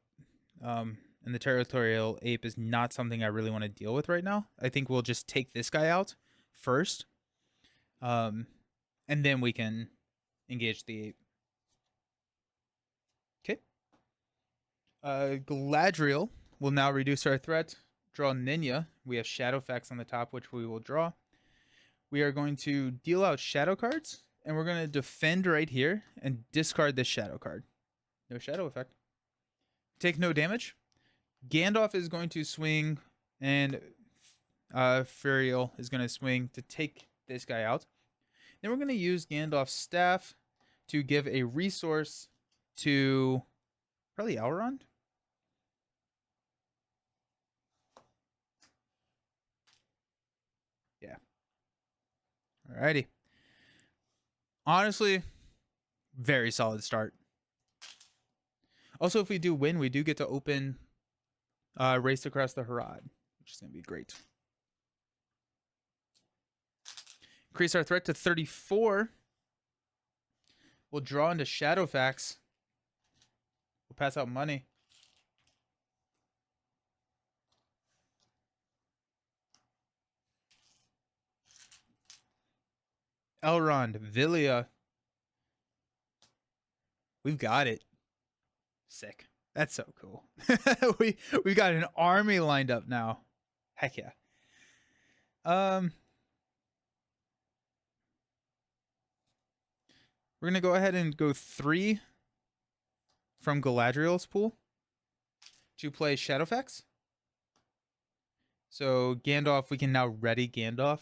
And the Territorial Ape is not something I really want to deal with right now. I think we'll just take this guy out first, and then we can engage the ape. Okay. Galadriel will now reduce our threat. Draw Ninya. We have Shadowfax on the top, which we will draw. We are going to deal out shadow cards, and we're going to defend right here and discard this shadow card. No shadow effect. Take no damage. Gandalf is going to swing, and Furiel is going to swing to take this guy out. Then we're going to use Gandalf's staff to give a resource to probably Elrond. Yeah. Alrighty. Honestly, very solid start. Also, if we do win, we do get to open Race Across the Harad, which is going to be great. Increase our threat to 34. We'll draw into Shadowfax. We'll pass out money. Elrond, Villia. We've got it. Sick. That's so cool. we got an army lined up now. Heck yeah. We're gonna go ahead and go 3 from Galadriel's pool to play Shadowfax. So Gandalf, we can now ready Gandalf.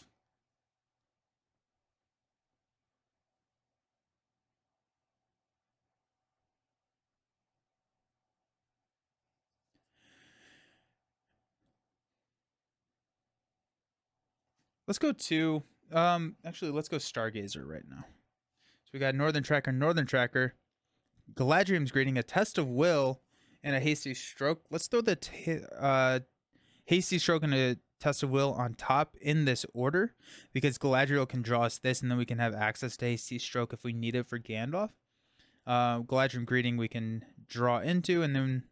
Let's go to actually let's go Stargazer right now. So we got Northern Tracker. Galadriel's Greeting, a Test of Will, and a Hasty Stroke. Let's throw the Hasty Stroke and a Test of Will on top in this order, because Galadriel can draw us this, and then we can have access to Hasty Stroke if we need it for Gandalf. Galadriel's Greeting we can draw into, and then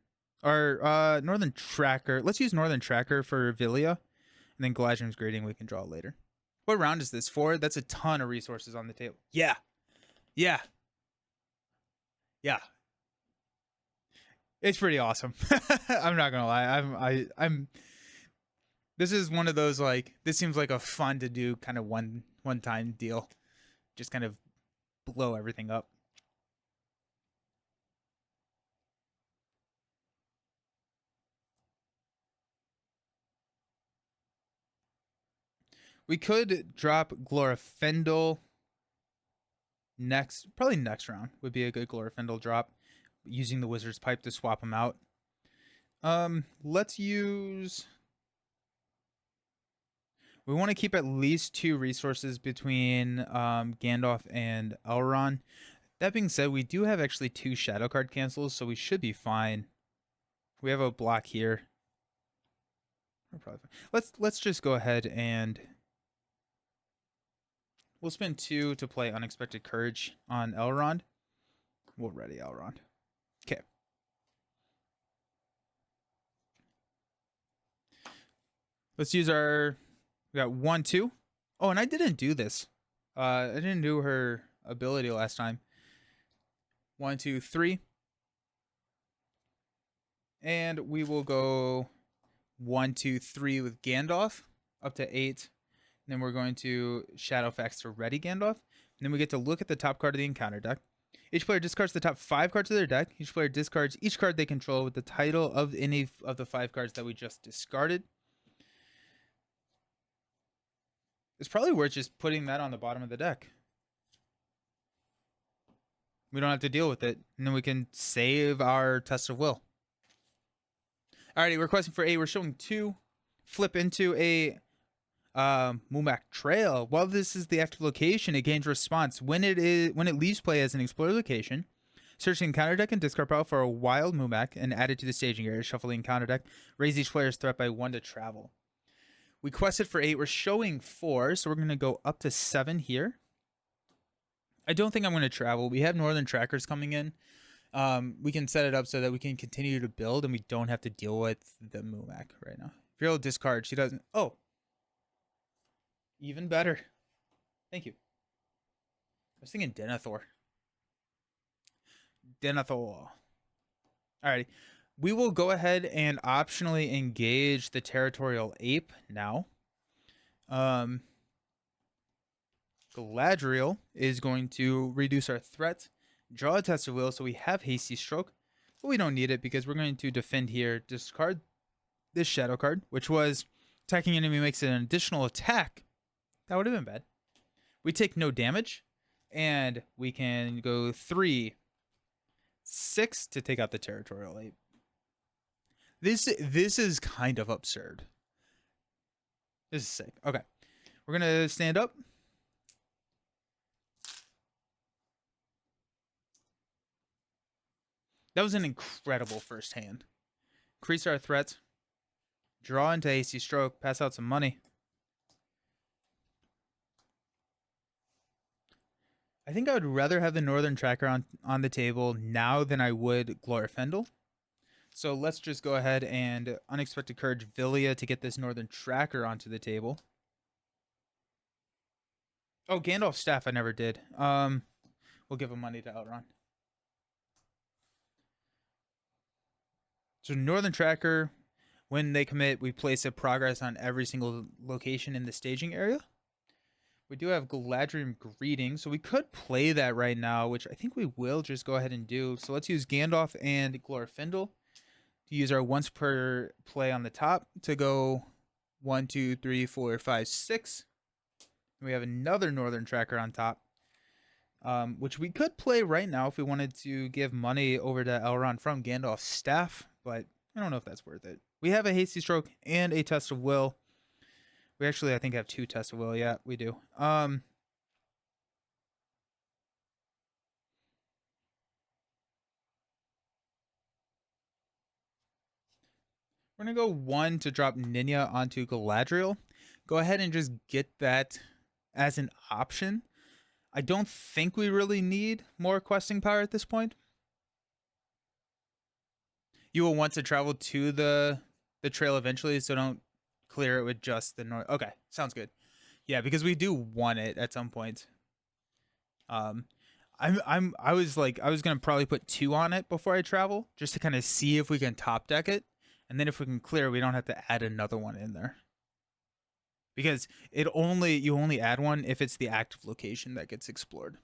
our Northern Tracker. Let's use Northern Tracker for Villia, and then Galadriel's Greeting we can draw later. What round is this? 4? That's a ton of resources on the table. Yeah. It's pretty awesome. I'm not gonna lie. I'm. This is one of those, like, this seems like a fun to do kind of one time deal. Just kind of blow everything up. We could drop Glorfindel probably next round would be a good Glorfindel drop, using the Wizard's Pipe to swap them out. Let's use... We want to keep at least 2 resources between Gandalf and Elrond. That being said, we do have actually 2 shadow card cancels, so we should be fine. We have a block here. We're probably fine. Let's just go ahead and we'll spend 2 to play Unexpected Courage on Elrond. We'll ready Elrond. Okay. Let's use our... We got 1, 2. Oh, and I didn't do this. I didn't do her ability last time. 1, 2, 3. And we will go 1, 2, 3 with Gandalf up to 8. And then we're going to Shadowfax to ready Gandalf. And then we get to look at the top card of the encounter deck. Each player discards the top 5 cards of their deck. Each player discards each card they control with the title of any of the 5 cards that we just discarded. It's probably worth just putting that on the bottom of the deck. We don't have to deal with it. And then we can save our Test of Will. Alrighty, we're questing for 8. We're showing 2. Flip into a Mûmakil Trail. While this is the active location, it gains response. When it leaves play as an explored location, Search the encounter deck and discard pile for a wild Mûmakil and add it to the staging area. Shuffle the encounter deck. Raise each player's threat by 1 to travel. We quested for 8. We're showing 4, so we're going to go up to 7 here. I don't think I'm going to travel. We have Northern Trackers coming in. We can set it up so that we can continue to build and we don't have to deal with the Mûmakil right now. If you're able to discard, she doesn't. Oh. Even better. Thank you. I was thinking Denethor. Alrighty. We will go ahead and optionally engage the Territorial Ape now. Galadriel is going to reduce our threat, draw a Test of Will, so we have Hasty Stroke, but we don't need it because we're going to defend here, discard this shadow card, which was attacking enemy makes an additional attack. That would have been bad. We take no damage, and we can go 3, 6 to take out the Territorial Ape. This is kind of absurd. This is sick. Okay. We're going to stand up. That was an incredible first hand. Increase our threats. Draw into AC Stroke. Pass out some money. I think I would rather have the Northern Tracker on the table now than I would Glorfindel. So let's just go ahead and Unexpected Courage Villia to get this Northern Tracker onto the table. Oh, Gandalf's Staff I never did. We'll give him money to Elrond. So Northern Tracker, when they commit, we place a progress on every single location in the staging area. We do have Galadriel Greeting, so we could play that right now, which I think we will just go ahead and do. So let's use Gandalf and Glorfindel to use our once per play on the top to go 1, 2, 3, 4, 5, 6. We have another Northern Tracker on top, which we could play right now if we wanted to give money over to Elrond from Gandalf's Staff, but I don't know if that's worth it. We have a Hasty Stroke and a Test of Will. We actually, I think, have 2 Tests of Will. Yeah, we do. We're going to go 1 to drop Ninya onto Galadriel. Go ahead and just get that as an option. I don't think we really need more questing power at this point. You will want to travel to the trail eventually, so don't clear it with just the north. Okay, sounds good. Yeah, because we do want it at some point. I was gonna probably put 2 on it before I travel, just to kind of see if we can top deck it, and then if we can clear, we don't have to add another one in there. Because you only add one if it's the active location that gets explored.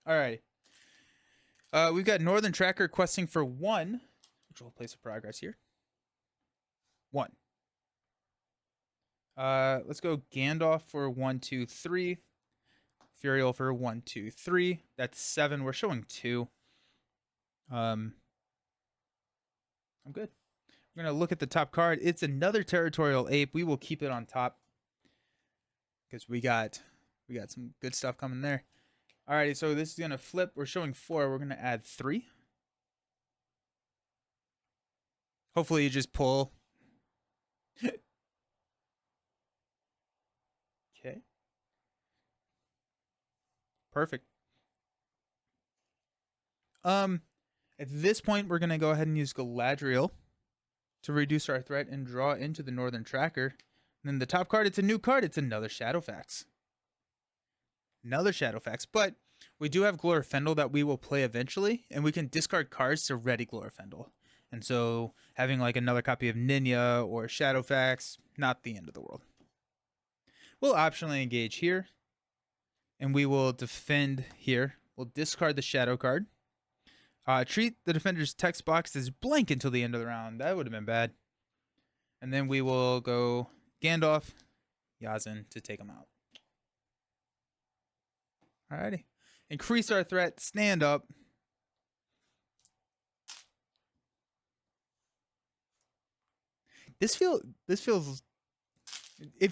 All right. We've got Northern Tracker questing for 1, which will place a progress here. 1. Let's go Gandalf for 1, 2, 3. Furiel for 1, 2, 3. That's 7. We're showing 2. I'm good. We're gonna look at the top card. It's another Territorial Ape. We will keep it on top because we got some good stuff coming there. Alrighty, so this is gonna flip. We're showing 4. We're gonna add 3. Hopefully, you just pull. Okay. Perfect. At this point, we're gonna go ahead and use Galadriel to reduce our threat and draw into the Northern Tracker. And then the top card, it's a new card. It's another Shadowfax. Another Shadowfax. But we do have Glorfindel that we will play eventually, and we can discard cards to ready Glorfindel. And so having like another copy of Ninya or Shadowfax, not the end of the world. We'll optionally engage here, and we will defend here. We'll discard the Shadow card. Treat the defender's text box as blank until the end of the round. That would have been bad. And then we will go Gandalf, Yazin to take them out. Alrighty. Increase our threat. Stand up. It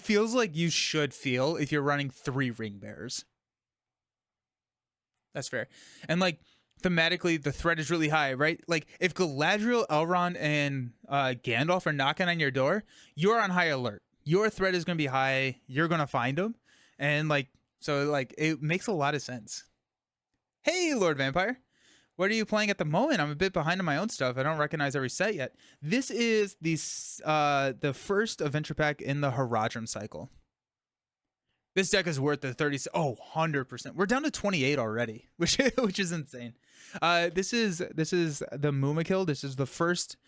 feels like you should feel if you're running 3 ring bearers. That's fair. And like thematically, the threat is really high, right? Like if Galadriel, Elrond, and Gandalf are knocking on your door, you're on high alert. Your threat is going to be high. You're going to find them, and like so, like it makes a lot of sense. Hey, Lord Vampire, what are you playing at the moment? I'm a bit behind on my own stuff. I don't recognize every set yet. This is the first adventure pack in the Haradrim cycle. This deck is worth the 30. Oh, 100%. We're down to 28 already, which is insane. This is the Mûmakil. This is the first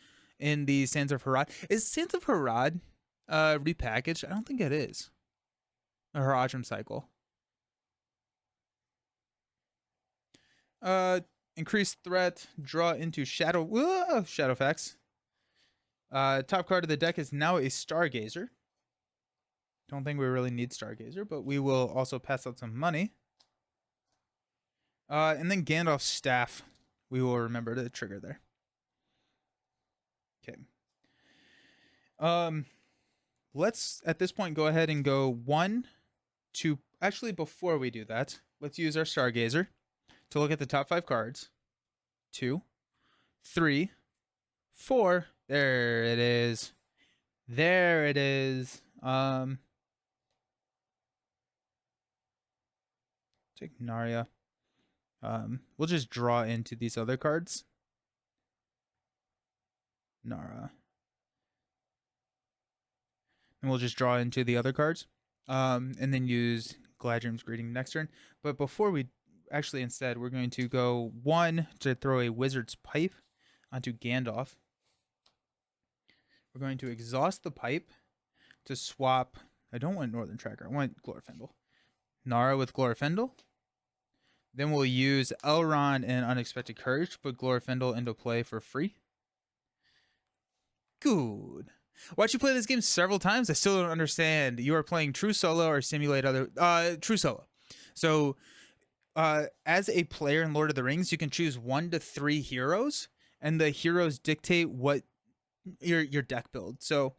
in the Sands of Harad. Is Sands of Harad repackaged? I don't think it is. A Haradrim cycle. Increased threat. Draw into Shadow. Shadowfax. Top card of the deck is now a Stargazer. Don't think we really need Stargazer, but we will also pass out some money. And then Gandalf's staff. We will remember to trigger there. Okay. Let's at this point go ahead and go 1, 2. Actually, before we do that, let's use our Stargazer to look at the top 5 cards. 2, 3, 4. There it is. There it is. Take Narya. We'll just draw into these other cards. Nara. And we'll just draw into the other cards. And then use Galadriel's Greeting next turn. But before we actually instead, we're going to go 1 to throw a Wizard's Pipe onto Gandalf. We're going to exhaust the pipe to swap. I don't want Northern Tracker. I want Glorfindel. Nara with Glorfindel. Then we'll use Elrond and Unexpected Courage to put Glorfindel into play for free. Good. Watch you play this game several times. I still don't understand. You are playing true solo or simulate other true solo. So as a player in Lord of the Rings, you can choose 1 to 3 heroes, and the heroes dictate what your deck build. So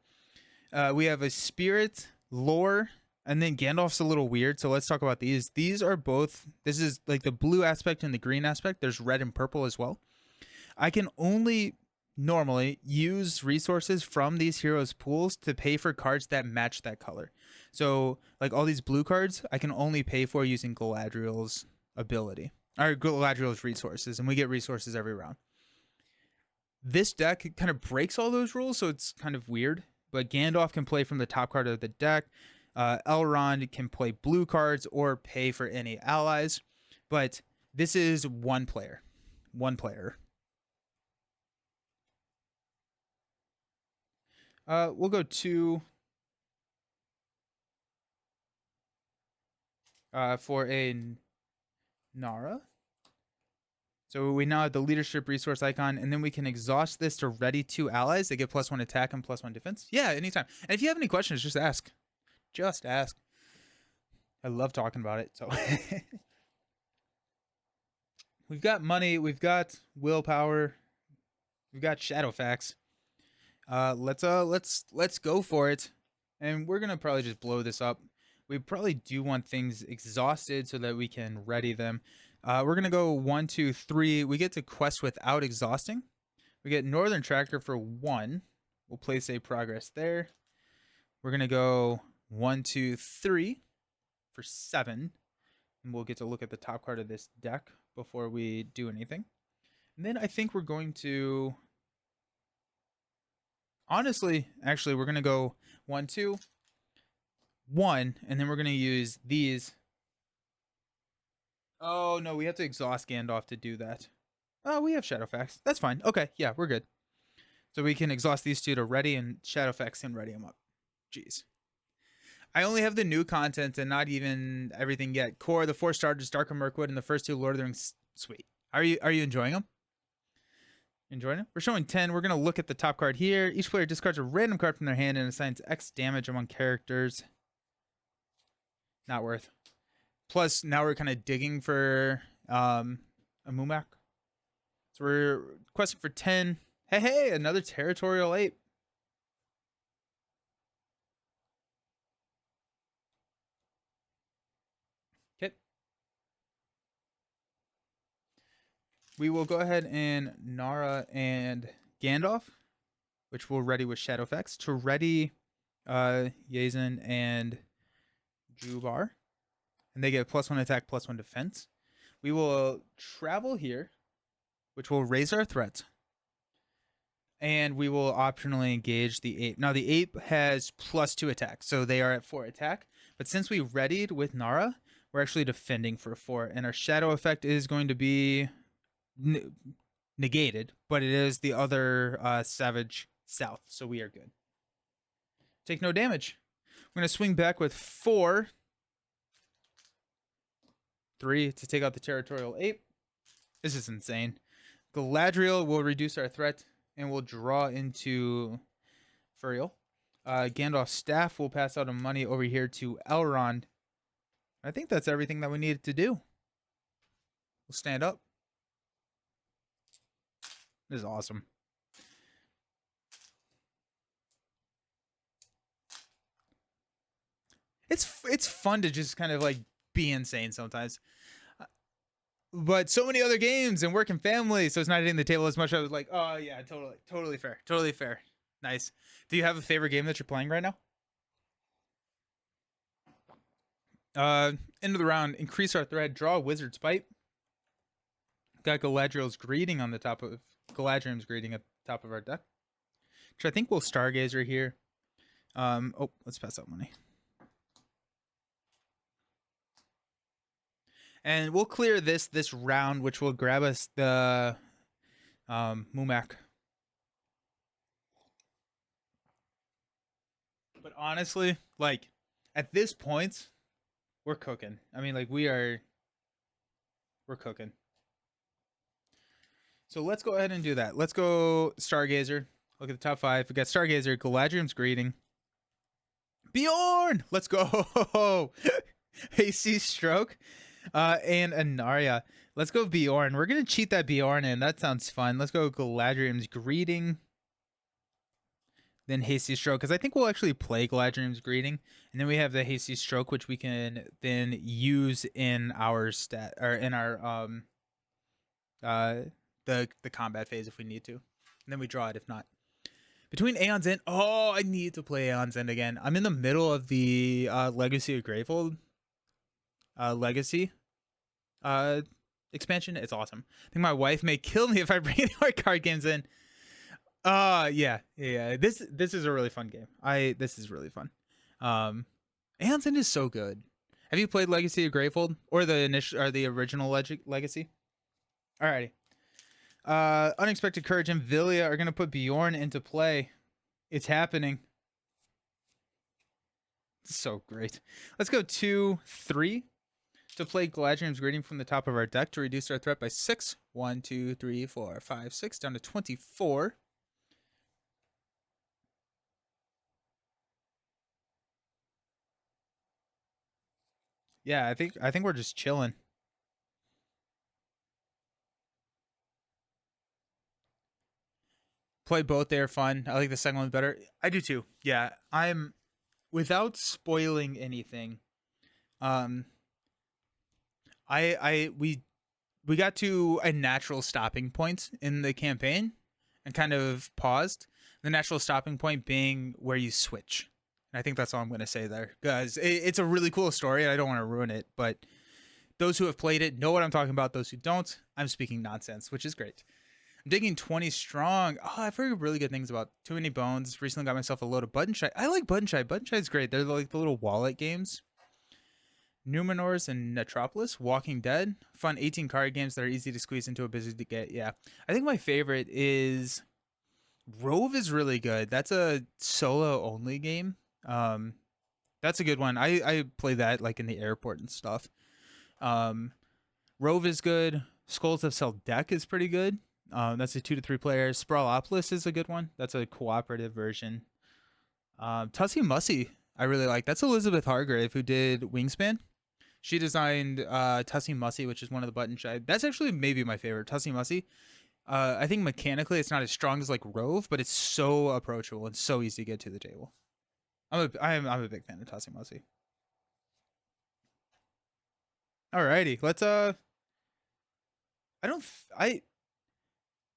we have a spirit, lore, and then Gandalf's a little weird. So let's talk about these. These are both. This is like the blue aspect and the green aspect. There's red and purple as well. I can only normally use resources from these heroes pools to pay for cards that match that color. So like all these blue cards, I can only pay for using Galadriel's ability or Galadriel's resources, and we get resources every round. This deck kind of breaks all those rules, so it's kind of weird. But Gandalf can play from the top card of the deck. Elrond can play blue cards or pay for any allies. But this is one player. One player. We'll go 2 for a Nara. So we now have the leadership resource icon, and then we can exhaust this to ready 2 allies. They get +1 attack and +1 defense. Yeah, anytime. And if you have any questions, just ask. Just ask. I love talking about it. So we've got money, we've got willpower, we've got Shadowfax. Let's go for it. And we're gonna probably just blow this up. We probably do want things exhausted so that we can ready them. We're gonna go 1, 2, 3. We get to quest without exhausting. We get Northern Tracker for 1. We'll place a progress there. We're gonna go 1, 2, 3 for 7. And we'll get to look at the top card of this deck before we do anything. And then I think we're going to honestly, actually, we're gonna go 1, 2, 1, and then we're gonna use these. Oh no, we have to exhaust Gandalf to do that. Oh, we have Shadowfax. That's fine. Okay, yeah, we're good. So we can exhaust these 2 to ready, and Shadowfax can ready them up. Jeez. I only have the new content and not even everything yet. Core, the 4 starters, Dark and Mirkwood, and the first 2 Lord of the Rings. Sweet. Are you enjoying them? Enjoying it? We're showing 10. We're going to look at the top card here. Each player discards a random card from their hand and assigns X damage among characters. Not worth. Plus, now we're kind of digging for a Mûmakil. So we're questing for 10. Hey, another Territorial Ape. Okay. We will go ahead and Nara and Gandalf, which we'll ready with Shadow Effects, to ready Yazen and Jubar. And they get +1 attack, +1 defense. We will travel here, which will raise our threats. And we will optionally engage the ape. Now, the ape has +2 attack, so they are at 4 attack. But since we readied with Nara, we're actually defending for 4. And our shadow effect is going to be negated, but it is the other Savage South, so we are good. Take no damage. We're going to swing back with 4. 3 to take out the Territorial Ape. This is insane. Galadriel will reduce our threat, and we'll draw into Furiel. Gandalf's staff will pass out a money over here to Elrond. I think that's everything that we needed to do. We'll stand up. This is awesome. It's fun to just kind of like be insane sometimes. But so many other games and work and family, so it's not hitting the table as much. I was like, oh yeah, totally fair. Totally fair. Nice. Do you have a favorite game that you're playing right now? End of the round, increase our threat, draw a Wizard's Bite. Got Galadriel's Greeting on the top of Galadriel's Greeting at the top of our deck. Which I think we'll Stargazer here. Oh, let's pass out money. And we'll clear this round, which will grab us the Mûmakil. But honestly, like at this point, we're cooking. I mean, like we're cooking. So let's go ahead and do that. Let's go Stargazer. Look at the top 5. We got Stargazer, Galadriel's Greeting, Bjorn. Let's go. Hasty Stroke, and Anaria. Let's go Bjorn. We're gonna cheat that Bjorn in. That sounds fun. Let's go Galadriel's Greeting, then Hasty Stroke, because I think we'll actually play Galadriel's Greeting, and then we have the Hasty Stroke, which we can then use in our stat or in our the combat phase if we need to, and then we draw it if not. Between Aeon's End, oh, I need to play Aeon's End again. I'm in the middle of the Legacy of Gravefold Legacy expansion. It's awesome. I think my wife may kill me if I bring more card games in. Yeah. This is a really fun game. This is really fun. Aeon's End is so good. Have you played Legacy of Gravefold or the initial or the original Legacy? Alrighty. Unexpected Courage and Villia are gonna put Bjorn into play. It's happening. So great. Let's go 2, 3 to play Galadriel's Greeting from the top of our deck to reduce our threat by 6. 1, 2, 3, 4, 5, 6 down to 24. Yeah, I think we're just chilling. Play both. They're fun. I like the second one better. I do too. Yeah, I'm without spoiling anything. We got to a natural stopping point in the campaign and kind of paused. The natural stopping point being where you switch. And I think that's all I'm going to say there, because it's a really cool story and I don't want to ruin it. But those who have played it know what I'm talking about. Those who don't, I'm speaking nonsense, which is great. I'm digging 20 strong. Oh, I've heard really good things about Too Many Bones. Recently got myself a load of Button Shy. I like Button Shy. Button Shy is great. They're like the little wallet games. Numenors and Metropolis, Walking Dead. Fun 18 card games that are easy to squeeze into a busy to get. Yeah. I think my favorite is Rove is really good. That's a solo only game. That's a good one. I play that like in the airport and stuff. Rove is good. Skulls of Seldeck is pretty good. That's a 2 to 3 players. Sprawlopolis is a good one. That's a cooperative version. Tussie Mussy, I really like. That's Elizabeth Hargrave who did Wingspan. She designed Tussie Mussy, which is one of the Button Shy. That's actually maybe my favorite, Tussie Mussy. I think mechanically it's not as strong as like Rove, but it's so approachable and so easy to get to the table. I'm a big fan of Tussie Mussy. Alrighty, let's I don't.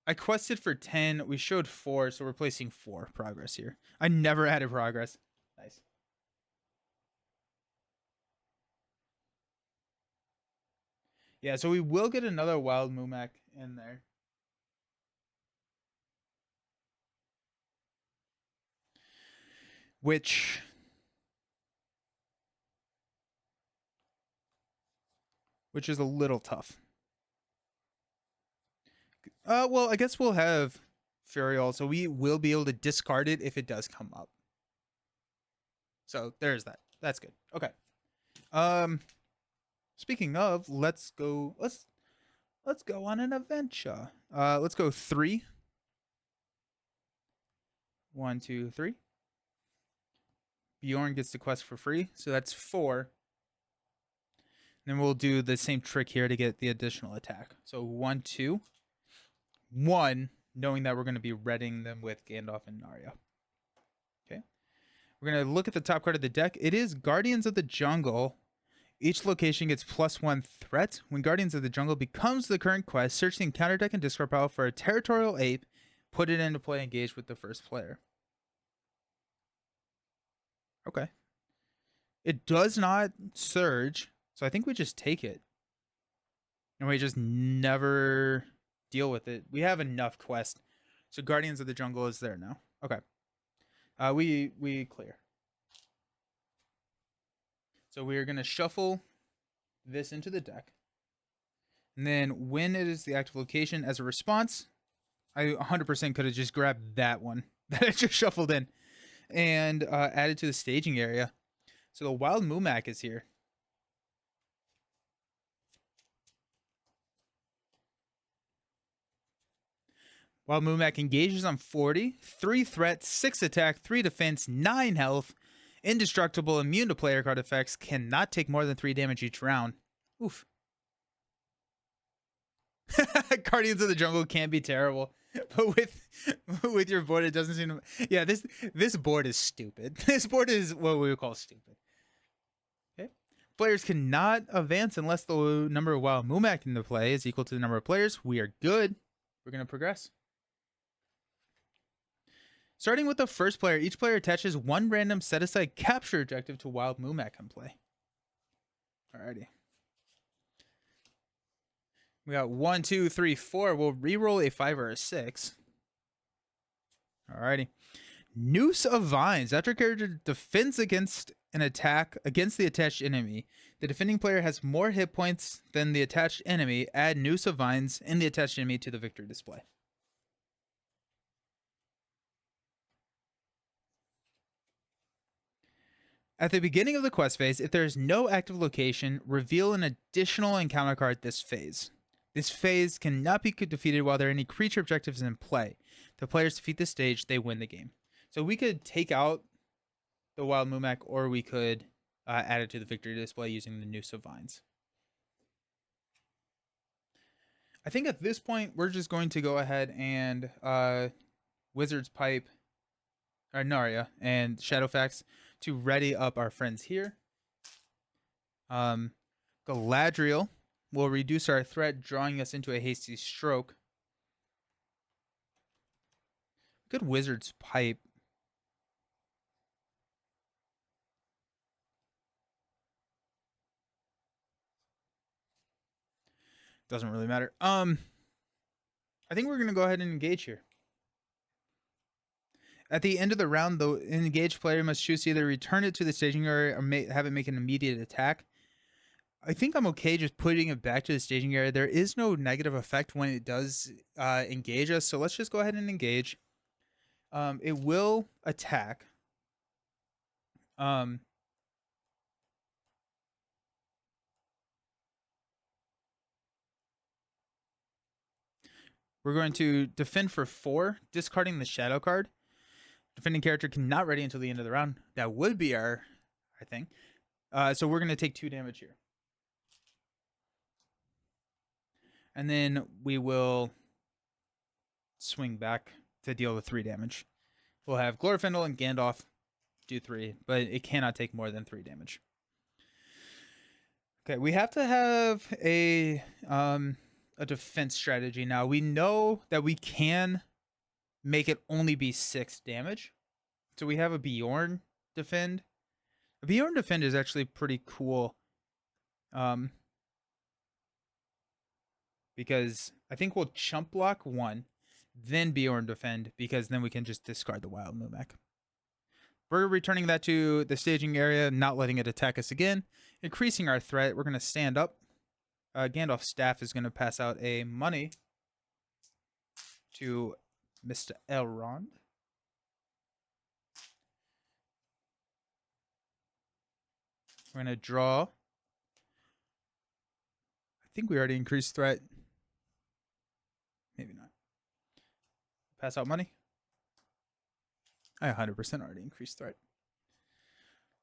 I quested for 10. We showed 4, so we're placing 4 progress here. I never added progress. Nice. Yeah, so we will get another wild Mumak in there. Which is a little tough. Well, I guess we'll have Furial, so we will be able to discard it if it does come up. So there's that. That's good. Okay. Speaking of, let's go on an adventure. Let's go 3. 1, 2, 3. Bjorn gets the quest for free, so that's 4. Then we'll do the same trick here to get the additional attack. So 1, 2, 1, knowing that we're going to be redding them with Gandalf and Narya. Okay. We're going to look at the top card of the deck. It is Guardians of the Jungle. Each location gets +1 threat. When Guardians of the Jungle becomes the current quest, search the encounter deck and discard pile for a territorial ape. Put it into play, engage with the first player. Okay. It does not surge, so I think we just take it. And we just never deal with it. We have enough quest. So Guardians of the Jungle is there now. Okay. We clear. So we are going to shuffle this into the deck. And then when it is the active location as a response, I 100% could have just grabbed that one that I just shuffled in and added to the staging area. So the Wild Mumak is here. Wild Mumak engages on 40, 3 threat, 6 attack, 3 defense, 9 health, indestructible, immune to player card effects, cannot take more than 3 damage each round. Oof. Guardians of the Jungle can be terrible, but with your board, it doesn't seem to. Yeah, this board is stupid. This board is what we would call stupid. Okay, players cannot advance unless the number of Wild Mumak in the play is equal to the number of players. We are good. We're gonna progress. Starting with the first player, each player attaches 1 random set-aside capture objective to Wild Mumak in play. Alrighty. We got 1, 2, 3, 4. We'll re-roll a 5 or a 6. Alrighty. Noose of Vines. After a character defends against an attack against the attached enemy, the defending player has more hit points than the attached enemy. Add Noose of Vines and the attached enemy to the victory display. At the beginning of the quest phase, if there is no active location, reveal an additional encounter card this phase. This phase cannot be defeated while there are any creature objectives in play. If the players defeat this stage, they win the game. So we could take out the Wild Mumak, or we could add it to the victory display using the Noose of Vines. I think at this point, we're just going to go ahead and Wizard's Pipe, or Narya, and Shadowfax to ready up our friends here. Galadriel will reduce our threat, drawing us into a hasty stroke. Good Wizard's Pipe. Doesn't really matter. I think we're gonna go ahead and engage here. At the end of the round, the engaged player must choose to either return it to the staging area or have it make an immediate attack. I think I'm okay just putting it back to the staging area. There is no negative effect when it does engage us, so let's just go ahead and engage. It will attack. We're going to defend for 4, discarding the shadow card. Defending character cannot ready until the end of the round. That would be our thing. So we're going to take 2 damage here. And then we will swing back to deal the 3 damage. We'll have Glorfindel and Gandalf do 3, but it cannot take more than 3 damage. Okay, we have to have a a defense strategy now. We know that we can make it only be 6 damage. So we have a Bjorn defend. A Bjorn defend is actually pretty cool. Because I think we'll chump block 1, then Bjorn defend, because then we can just discard the wild Mumak. We're returning that to the staging area, not letting it attack us again, increasing our threat. We're going to stand up. Gandalf's staff is going to pass out a money to Mr. Elrond. We're going to draw. I think we already increased threat. Maybe not. Pass out money. I 100% already increased threat.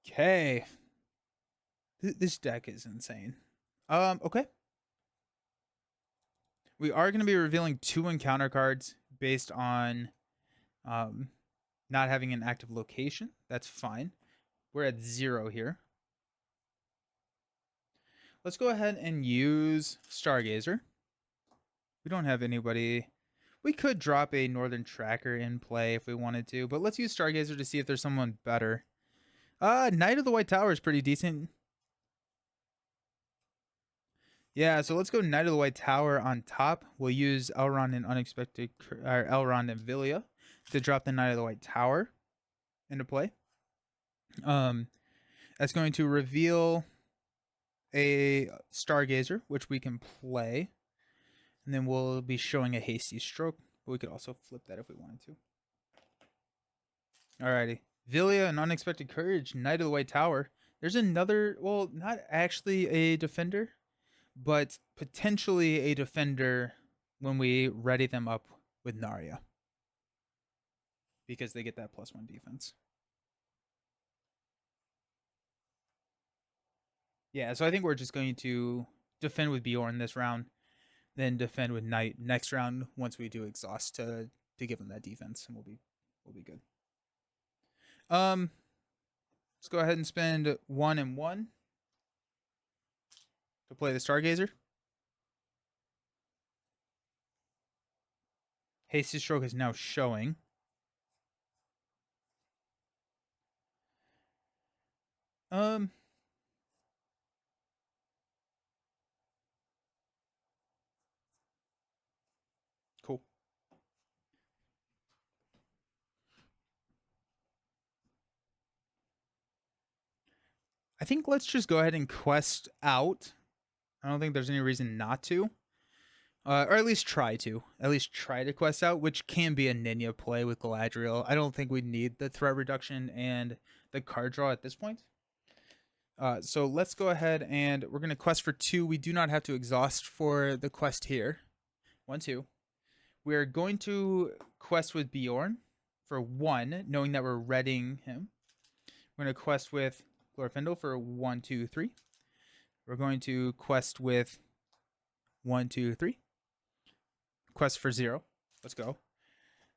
Okay. This deck is insane. Okay. We are going to be revealing 2 encounter cards based on not having an active location. That's fine. We're at 0 here. Let's go ahead and use Stargazer. We don't have anybody. We could drop a Northern Tracker in play if we wanted to, but let's use Stargazer to see if there's someone better. Knight of the White Tower is pretty decent. Yeah, so let's go Knight of the White Tower on top. We'll use Elrond and Elrond and Villia to drop the Knight of the White Tower into play. That's going to reveal a Stargazer, which we can play. And then we'll be showing a Hasty Stroke, but we could also flip that if we wanted to. Alrighty. Villia and Unexpected Courage, Knight of the White Tower. There's another, well, not actually a defender, but potentially a defender when we ready them up with Narya. Because they get that +1 defense. Yeah, so I think we're just going to defend with Bjorn this round, then defend with Knight next round once we do exhaust to give them that defense, and we'll be good. Let's go ahead and spend 1 and 1 to play the Stargazer. Hasty Stroke is now showing. Cool. I think let's just go ahead and quest out. I don't think there's any reason not to. Or at least try to. At least try to quest out, which can be a Ninya play with Galadriel. I don't think we need the threat reduction and the card draw at this point. So let's go ahead and we're going to quest for 2. We do not have to exhaust for the quest here. 1, 2. We're going to quest with Bjorn for 1, knowing that we're readying him. We're going to quest with Glorfindel for 1, 2, 3. We're going to quest with 1, 2, 3. Quest for 0. Let's go.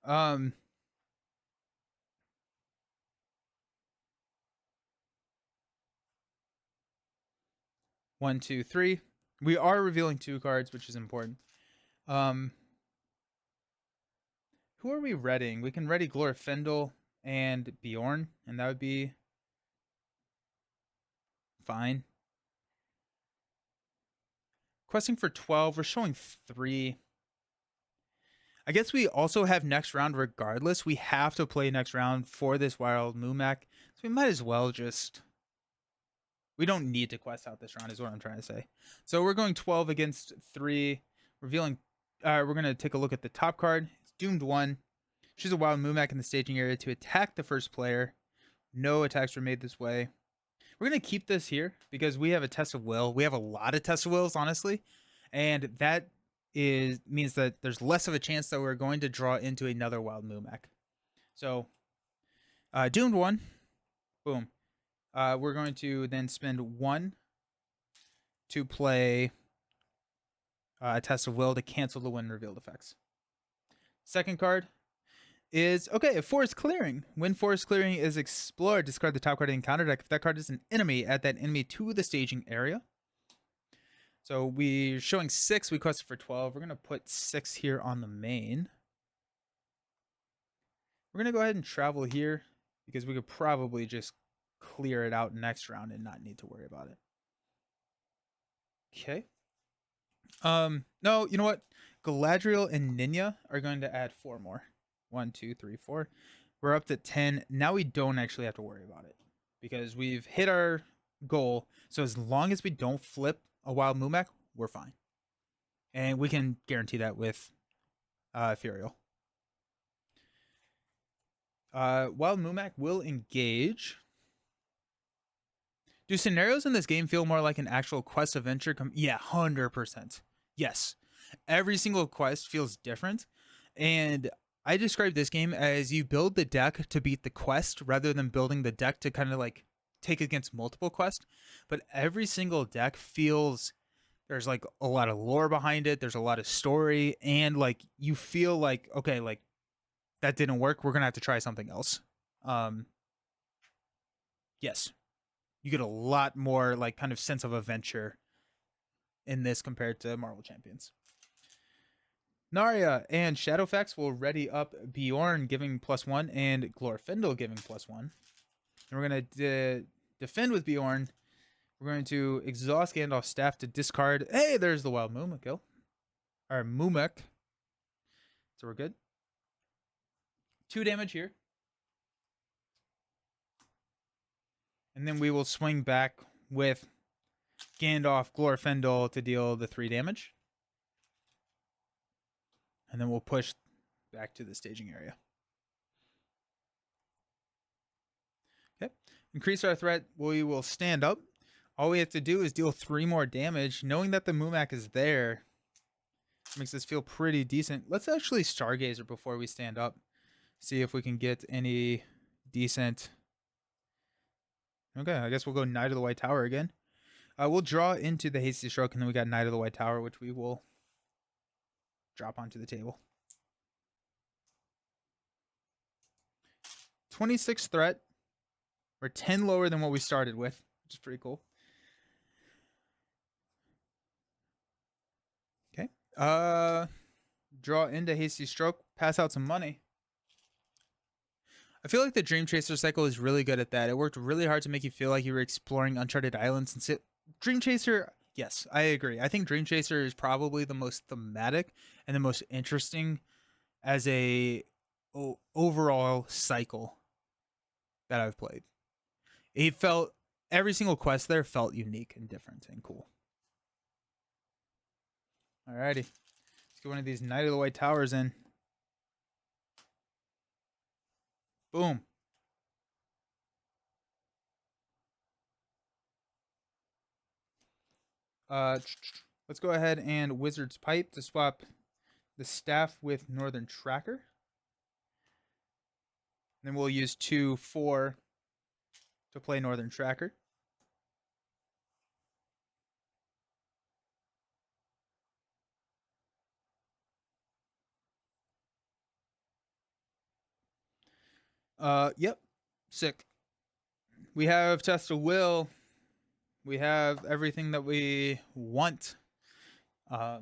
1, 2, 3. We are revealing 2 cards, which is important. Who are we readying? We can ready Glorfindel and Bjorn, and that would be fine. Questing for 12. We're showing 3. I guess we also have next round regardless. We have to play next round for this wild Mumak. So we might as well just... We don't need to quest out this round is what I'm trying to say. So we're going 12 against 3. Revealing... we're going to take a look at the top card. It's Doomed 1. Choose a wild Mumak in the staging area to attack the first player. No attacks were made this way. We're going to keep this here because we have a Test of Will. We have a lot of Test of Wills, honestly. And that means that there's less of a chance that we're going to draw into another wild Mumak. So, Doomed 1. Boom. We're going to then spend 1 to play a Test of Will to cancel the when revealed effects. Second card is, okay, Forest Clearing. When Forest Clearing is explored, discard the top card of the encounter deck. If that card is an enemy, add that enemy to the staging area. So we're showing 6. We quested for 12. We're going to put 6 here on the main. We're going to go ahead and travel here because we could probably just clear it out next round and not need to worry about it. Okay. No, you know what? Galadriel and Ninya are going to add 4 more. 1, 2, 3, 4. We're up to 10. Now we don't actually have to worry about it because we've hit our goal. So as long as we don't flip a wild Mûmak, we're fine. And we can guarantee that with Ethereal. Wild Mûmak will engage. Do scenarios in this game feel more like an actual quest adventure? Yeah, 100%. Yes. Every single quest feels different. And I describe this game as you build the deck to beat the quest rather than building the deck to kind of like take against multiple quests. But every single deck feels there's like a lot of lore behind it. There's a lot of story. And like you feel like, okay, like that didn't work. We're going to have to try something else. Yes. You get a lot more like kind of sense of adventure in this compared to Marvel Champions. Narya and Shadowfax will ready up Bjorn giving +1 and Glorfindel giving +1. And we're going to defend with Bjorn. We're going to exhaust Gandalf's staff to discard. Hey, there's the wild Mûmakil. Or Mûmak. So we're good. 2 damage here. And then we will swing back with Gandalf, Glorfindel to deal the 3 damage. And then we'll push back to the staging area. Okay. Increase our threat. We will stand up. All we have to do is deal 3 more damage. Knowing that the Mûmak is there makes us feel pretty decent. Let's actually Stargazer before we stand up. See if we can get any decent... Okay, I guess we'll go Knight of the White Tower again. We'll draw into the Hasty Stroke, and then we got Knight of the White Tower, which we will drop onto the table. 26 threat. We're 10 lower than what we started with, which is pretty cool. Okay. Draw into Hasty Stroke. Pass out some money. I feel like the Dream Chaser cycle is really good at that. It worked really hard to make you feel like you were exploring uncharted islands and sit. Dream Chaser, yes, I agree. I think Dream Chaser is probably the most thematic and the most interesting as a overall cycle that I've played. It felt every single quest there felt unique and different and cool. Alrighty, let's get one of these Knight of the White Towers in. Boom. Let's go ahead and Wizard's Pipe to swap the staff with Northern Tracker. Then we'll use 2/4 to play Northern Tracker. Yep. Sick. We have Test of Will. We have everything that we want. I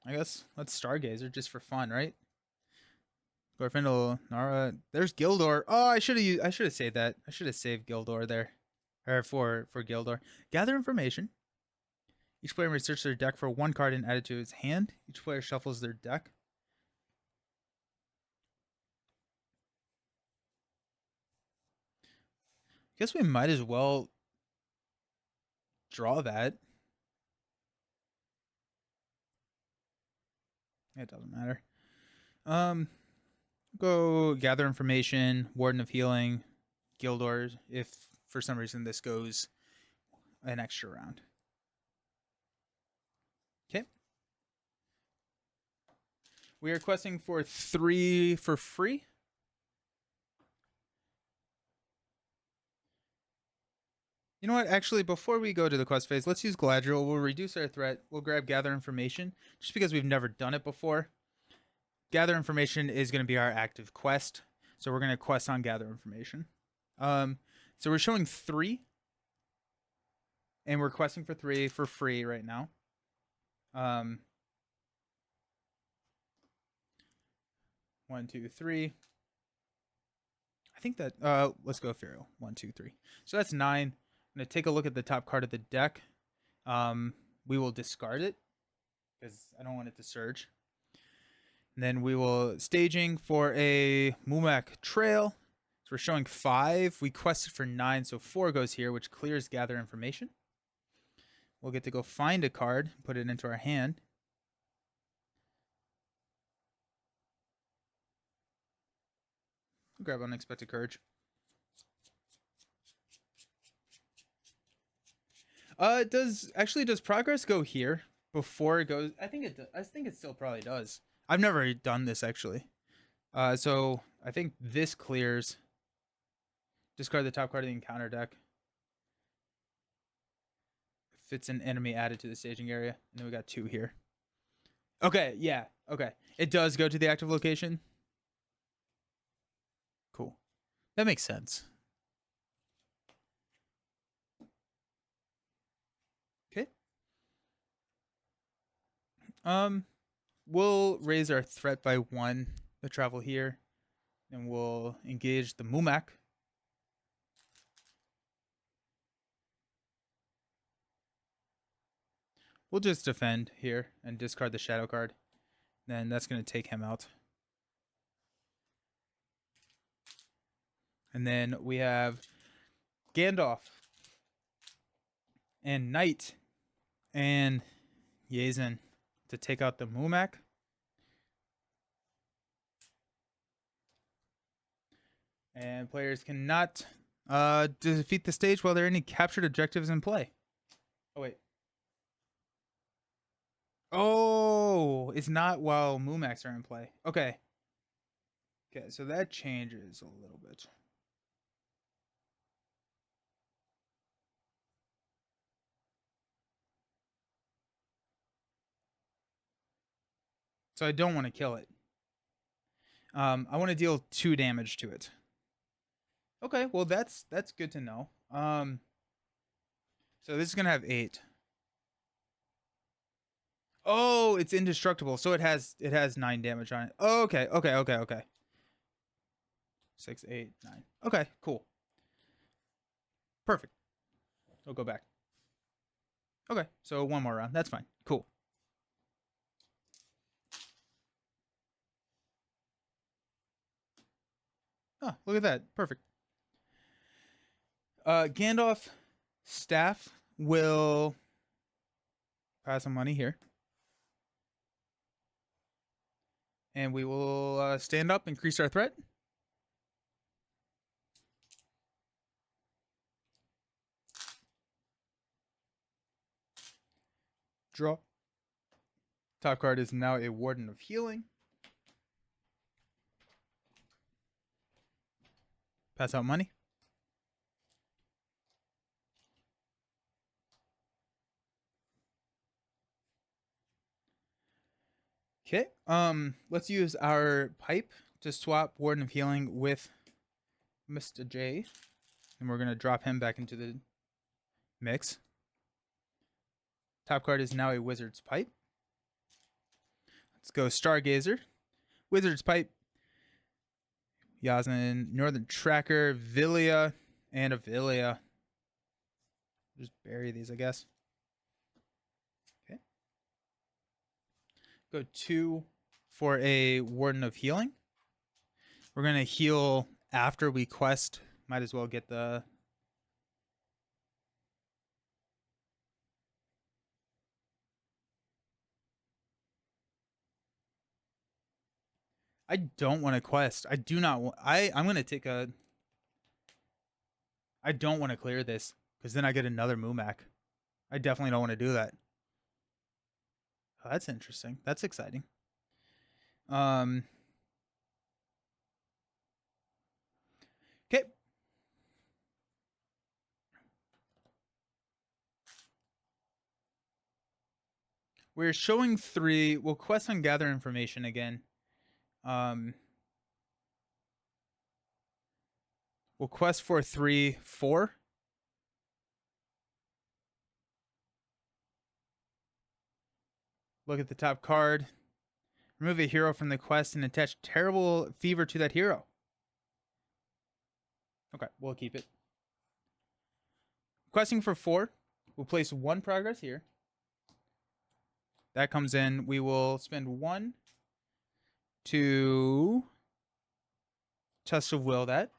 guess let's Stargazer just for fun, right? Glorfindel, Nara. There's Gildor. Oh, I should have saved that. I should have saved Gildor there. Or for Gildor. Gather information. Each player may search their deck for 1 card and add it to his hand. Each player shuffles their deck. Guess we might as well draw that. It doesn't matter. Go gather information, Warden of Healing, Gildor, if for some reason this goes an extra round. Okay. We are questing for 3 for free. You know what? Actually, before we go to the quest phase, let's use Galadriel. We'll reduce our threat. We'll grab Gather Information, just because we've never done it before. Gather Information is going to be our active quest, so we're going to quest on Gather Information. So we're showing 3, and we're questing for 3 for free right now. Um, 1, 2, 3. I think that let's go Pharaoh. 1, 2, 3. So that's 9. I'm gonna take a look at the top card of the deck. We will discard it because I don't want it to surge. And then we will staging for a Mûmakil trail. So we're showing 5. We quested for 9, so 4 goes here, which clears gather information. We'll get to go find a card, put it into our hand. Grab Unexpected Courage. Does progress go here before it goes? I think it still probably does. I've never done this actually. So I think this clears. Discard the top card of the encounter deck. If it's an enemy added to the staging area, and then we got 2 here. Okay, yeah, okay. It does go to the active location. Cool. That makes sense. Okay. We'll raise our threat by 1. The travel here, and we'll engage the Mûmakil. We'll just defend here and discard the shadow card. Then that's going to take him out. And then we have Gandalf and Knight and Yazen to take out the Mûmakil. And players cannot defeat the stage while there are any captured objectives in play. Oh, wait. Oh, it's not while Mûmakils are in play. Okay. Okay, so that changes a little bit. So I don't want to kill it. I want to deal 2 damage to it. Okay, well that's good to know. So this is gonna have 8. Oh, it's indestructible, so it has 9 damage on it. Oh, okay. 6, 8, 9. Okay, cool. Perfect. We'll go back. Okay, so 1 more round. That's fine. Cool. Oh, look at that. Perfect. Gandalf staff will pass some money here. And we will stand up, increase our threat. Draw. Top card is now a Warden of Healing. Pass out money. Okay. Let's use our pipe to swap Warden of Healing with Mr. J. And we're gonna drop him back into the mix. Top card is now a Wizard's Pipe. Let's go Stargazer. Wizard's Pipe. Yazen, Northern Tracker, Villia, and Avilia. Just bury these, I guess. Okay. Go 2 for a Warden of Healing. We're going to heal after we quest. Might as well get the... I don't want to quest. I do not want... I'm going to take a... I don't want to clear this, because then I get another Mûmakil. I definitely don't want to do that. Oh, that's interesting. That's exciting. Okay. We're showing 3. We'll quest on gather information again. We'll quest for 3, 4. Look at the top card. Remove a hero from the quest and attach terrible fever to that hero. Okay, we'll keep it. Questing for 4. We'll place 1 progress here. That comes in. We will spend 1 to Test of Will that.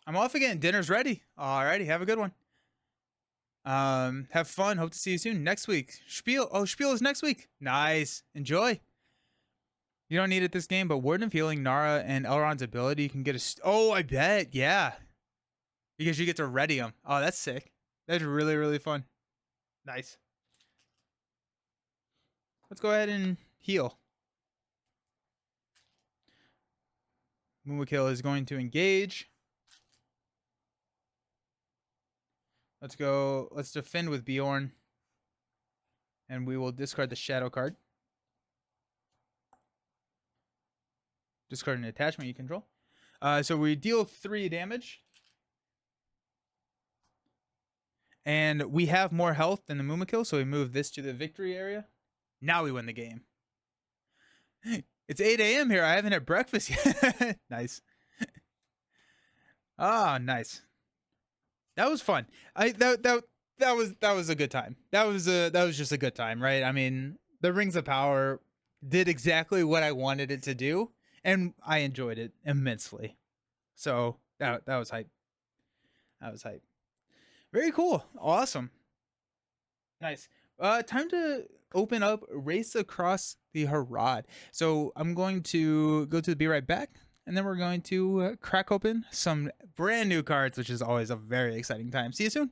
I'm off again. Dinner's ready. Alrighty, have a good one. Have fun. Hope to see you soon. Next week. Spiel. Oh, Spiel is next week. Nice. Enjoy. You don't need it this game, but Word of Healing, Nara, and Elrond's ability, you can get a... Oh, I bet. Yeah. Because you get to ready them. Oh, that's sick. That's really, really fun. Nice. Let's go ahead and heal. Mûmakil is going to engage. Let's go. Let's defend with Bjorn. And we will discard the shadow card. Discard an attachment you control. So we deal 3 damage. And we have more health than the Mûmakil, so we move this to the victory area. Now we win the game. It's 8 a.m. here. I haven't had breakfast yet. Nice. Ah, nice. That was fun. That was a good time. That was just a good time, right? I mean, the Rings of Power did exactly what I wanted it to do, and I enjoyed it immensely. So that was hype. That was hype. Very cool. Awesome. Nice. Time to open up Race Across the Harad. So I'm going to go to the Be Right Back, and then we're going to crack open some brand new cards, which is always a very exciting time. See you soon.